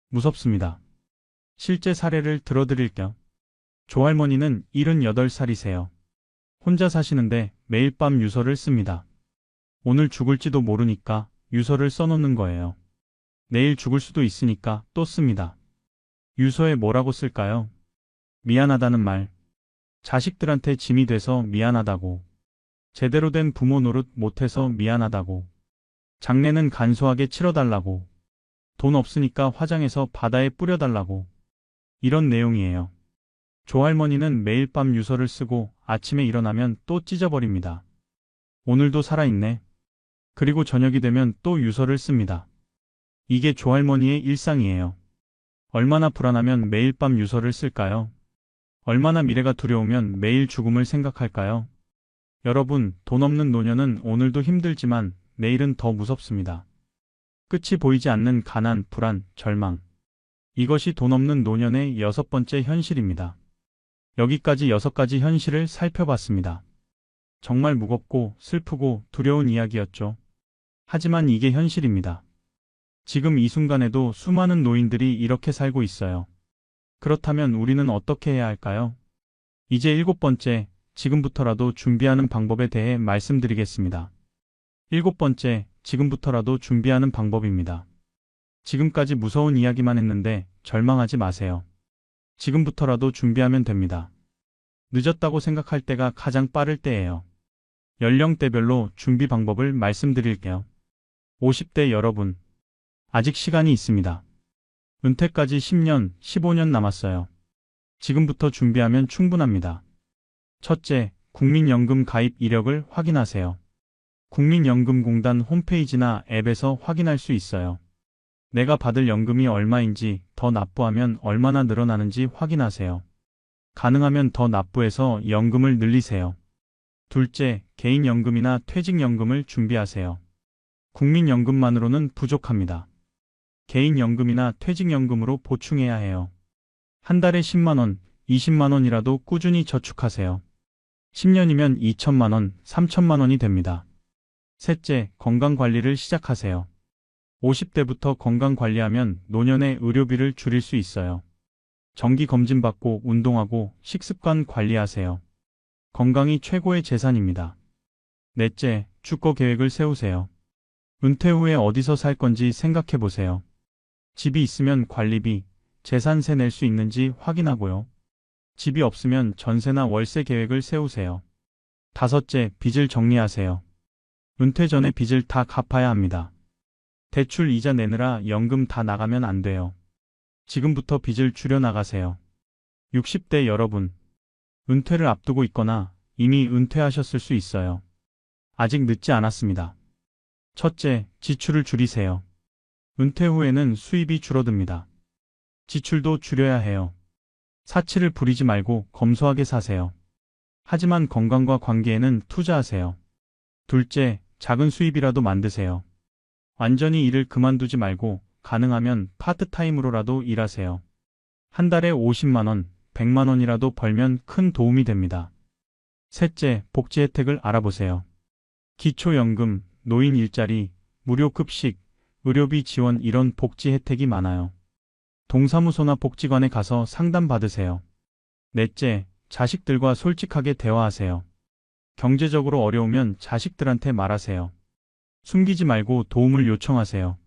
무섭습니다. 실제 사례를 들어드릴게요. 조할머니는 78살이세요. 혼자 사시는데 매일 밤 유서를 씁니다. 오늘 죽을지도 모르니까 유서를 써놓는 거예요. 내일 죽을 수도 있으니까 또 씁니다. 유서에 뭐라고 쓸까요? 미안하다는 말. 자식들한테 짐이 돼서 미안하다고. 제대로 된 부모 노릇 못해서 미안하다고. 장례는 간소하게 치러달라고. 돈 없으니까 화장해서 바다에 뿌려달라고. 이런 내용이에요. 조할머니는 매일 밤 유서를 쓰고 아침에 일어나면 또 찢어버립니다. 오늘도 살아있네. 그리고 저녁이 되면 또 유서를 씁니다. 이게 조할머니의 일상이에요. 얼마나 불안하면 매일 밤 유서를 쓸까요? 얼마나 미래가 두려우면 매일 죽음을 생각할까요? 여러분, 돈 없는 노년은 오늘도 힘들지만 내일은 더 무섭습니다. 끝이 보이지 않는 가난, 불안, 절망. 이것이 돈 없는 노년의 6번째 현실입니다. 여기까지 6가지 현실을 살펴봤습니다. 정말 무겁고 슬프고 두려운 이야기였죠. 하지만 이게 현실입니다. 지금 이 순간에도 수많은 노인들이 이렇게 살고 있어요. 그렇다면 우리는 어떻게 해야 할까요? 이제 7번째, 지금부터라도 준비하는 방법에 대해 말씀드리겠습니다. 7번째, 지금부터라도 준비하는 방법입니다. 지금까지 무서운 이야기만 했는데 절망하지 마세요. 지금부터라도 준비하면 됩니다. 늦었다고 생각할 때가 가장 빠를 때예요. 연령대별로 준비 방법을 말씀드릴게요. 50대 여러분, 아직 시간이 있습니다. 은퇴까지 10년, 15년 남았어요. 지금부터 준비하면 충분합니다. 첫째, 국민연금 가입 이력을 확인하세요. 국민연금공단 홈페이지나 앱에서 확인할 수 있어요. 내가 받을 연금이 얼마인지, 더 납부하면 얼마나 늘어나는지 확인하세요. 가능하면 더 납부해서 연금을 늘리세요. 둘째, 개인연금이나 퇴직연금을 준비하세요. 국민연금만으로는 부족합니다. 개인연금이나 퇴직연금으로 보충해야 해요. 한 달에 10만 원, 20만 원이라도 꾸준히 저축하세요. 10년이면 2천만 원, 3천만 원이 됩니다. 셋째, 건강관리를 시작하세요. 50대부터 건강관리하면 노년의 의료비를 줄일 수 있어요. 정기검진 받고 운동하고 식습관 관리하세요. 건강이 최고의 재산입니다. 넷째, 주거 계획을 세우세요. 은퇴 후에 어디서 살 건지 생각해 보세요. 집이 있으면 관리비, 재산세 낼 수 있는지 확인하고요. 집이 없으면 전세나 월세 계획을 세우세요. 다섯째, 빚을 정리하세요. 은퇴 전에 빚을 다 갚아야 합니다. 대출 이자 내느라 연금 다 나가면 안 돼요. 지금부터 빚을 줄여나가세요. 60대 여러분, 은퇴를 앞두고 있거나 이미 은퇴하셨을 수 있어요. 아직 늦지 않았습니다. 첫째, 지출을 줄이세요. 은퇴 후에는 수입이 줄어듭니다. 지출도 줄여야 해요. 사치를 부리지 말고 검소하게 사세요. 하지만 건강과 관계에는 투자하세요. 둘째, 작은 수입이라도 만드세요. 완전히 일을 그만두지 말고 가능하면 파트타임으로라도 일하세요. 한 달에 50만 원, 100만 원이라도 벌면 큰 도움이 됩니다. 셋째, 복지 혜택을 알아보세요. 기초연금, 노인 일자리, 무료 급식, 의료비 지원 이런 복지 혜택이 많아요. 동사무소나 복지관에 가서 상담 받으세요. 넷째, 자식들과 솔직하게 대화하세요. 경제적으로 어려우면 자식들한테 말하세요. 숨기지 말고 도움을 요청하세요.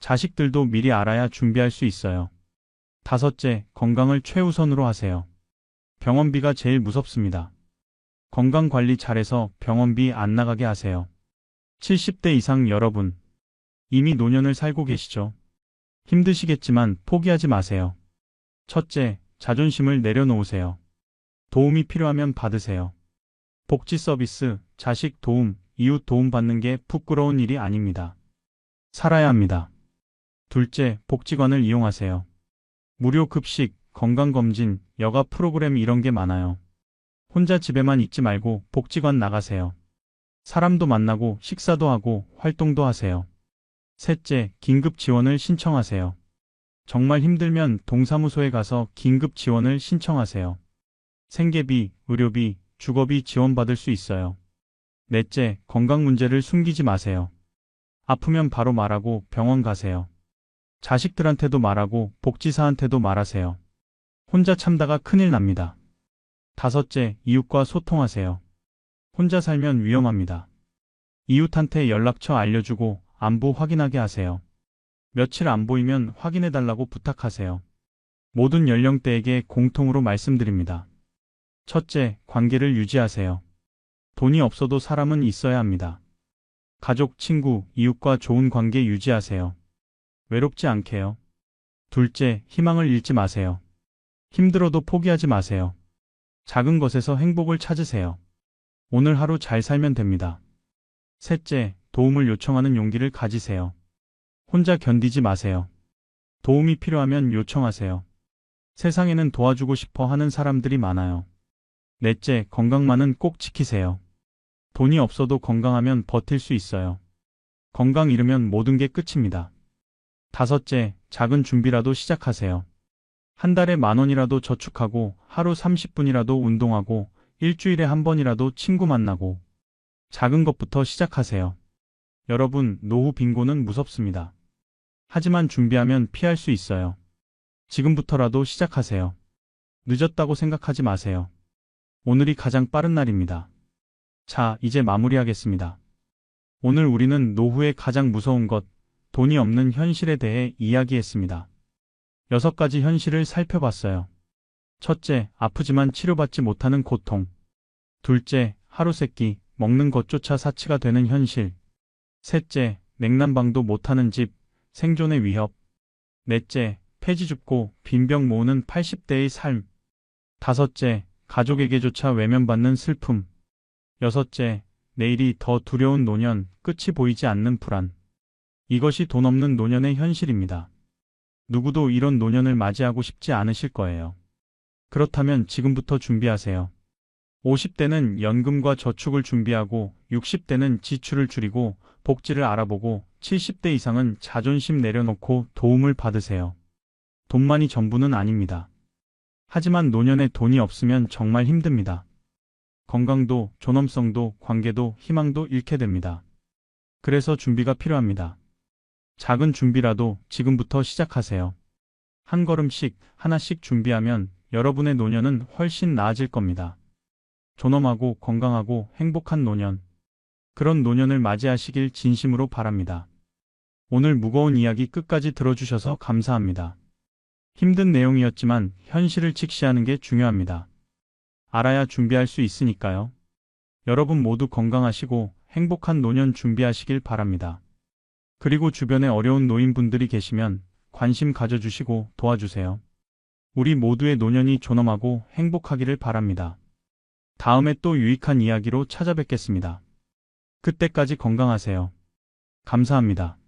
자식들도 미리 알아야 준비할 수 있어요. 다섯째, 건강을 최우선으로 하세요. 병원비가 제일 무섭습니다. 건강 관리 잘해서 병원비 안 나가게 하세요. 70대 이상 여러분, 이미 노년을 살고 계시죠? 힘드시겠지만 포기하지 마세요. 첫째, 자존심을 내려놓으세요. 도움이 필요하면 받으세요. 복지 서비스, 자식 도움, 이웃 도움 받는 게 부끄러운 일이 아닙니다. 살아야 합니다. 둘째, 복지관을 이용하세요. 무료 급식, 건강검진, 여가 프로그램 이런 게 많아요. 혼자 집에만 있지 말고 복지관 나가세요. 사람도 만나고 식사도 하고 활동도 하세요. 셋째, 긴급 지원을 신청하세요. 정말 힘들면 동사무소에 가서 긴급 지원을 신청하세요. 생계비, 의료비, 주거비 지원받을 수 있어요. 넷째, 건강 문제를 숨기지 마세요. 아프면 바로 말하고 병원 가세요. 자식들한테도 말하고 복지사한테도 말하세요. 혼자 참다가 큰일 납니다. 다섯째, 이웃과 소통하세요. 혼자 살면 위험합니다. 이웃한테 연락처 알려주고 안부 확인하게 하세요. 며칠 안 보이면 확인해달라고 부탁하세요. 모든 연령대에게 공통으로 말씀드립니다. 첫째, 관계를 유지하세요. 돈이 없어도 사람은 있어야 합니다. 가족, 친구, 이웃과 좋은 관계 유지하세요. 외롭지 않게요. 둘째, 희망을 잃지 마세요. 힘들어도 포기하지 마세요. 작은 것에서 행복을 찾으세요. 오늘 하루 잘 살면 됩니다. 셋째, 도움을 요청하는 용기를 가지세요. 혼자 견디지 마세요. 도움이 필요하면 요청하세요. 세상에는 도와주고 싶어 하는 사람들이 많아요. 넷째, 건강만은 꼭 지키세요. 돈이 없어도 건강하면 버틸 수 있어요. 건강 잃으면 모든 게 끝입니다. 다섯째, 작은 준비라도 시작하세요. 한 달에 10,000원이라도 저축하고 하루 30분이라도 운동하고 일주일에 한 번이라도 친구 만나고 작은 것부터 시작하세요. 여러분, 노후 빈곤은 무섭습니다. 하지만 준비하면 피할 수 있어요. 지금부터라도 시작하세요. 늦었다고 생각하지 마세요. 오늘이 가장 빠른 날입니다. 자, 이제 마무리하겠습니다. 오늘 우리는 노후의 가장 무서운 것, 돈이 없는 현실에 대해 이야기했습니다. 6가지 현실을 살펴봤어요. 첫째, 아프지만 치료받지 못하는 고통. 둘째, 하루 세끼, 먹는 것조차 사치가 되는 현실. 셋째, 냉난방도 못하는 집, 생존의 위협. 넷째, 폐지 줍고 빈병 모으는 80대의 삶. 다섯째, 가족에게조차 외면받는 슬픔. 여섯째, 내일이 더 두려운 노년, 끝이 보이지 않는 불안. 이것이 돈 없는 노년의 현실입니다. 누구도 이런 노년을 맞이하고 싶지 않으실 거예요. 그렇다면 지금부터 준비하세요. 50대는 연금과 저축을 준비하고 60대는 지출을 줄이고 복지를 알아보고 70대 이상은 자존심 내려놓고 도움을 받으세요. 돈만이 전부는 아닙니다. 하지만 노년에 돈이 없으면 정말 힘듭니다. 건강도, 존엄성도, 관계도, 희망도 잃게 됩니다. 그래서 준비가 필요합니다. 작은 준비라도 지금부터 시작하세요. 한 걸음씩, 하나씩 준비하면 여러분의 노년은 훨씬 나아질 겁니다. 존엄하고 건강하고 행복한 노년. 그런 노년을 맞이하시길 진심으로 바랍니다. 오늘 무거운 이야기 끝까지 들어주셔서 감사합니다. 힘든 내용이었지만 현실을 직시하는 게 중요합니다. 알아야 준비할 수 있으니까요. 여러분 모두 건강하시고 행복한 노년 준비하시길 바랍니다. 그리고 주변에 어려운 노인분들이 계시면 관심 가져주시고 도와주세요. 우리 모두의 노년이 존엄하고 행복하기를 바랍니다. 다음에 또 유익한 이야기로 찾아뵙겠습니다. 그때까지 건강하세요. 감사합니다.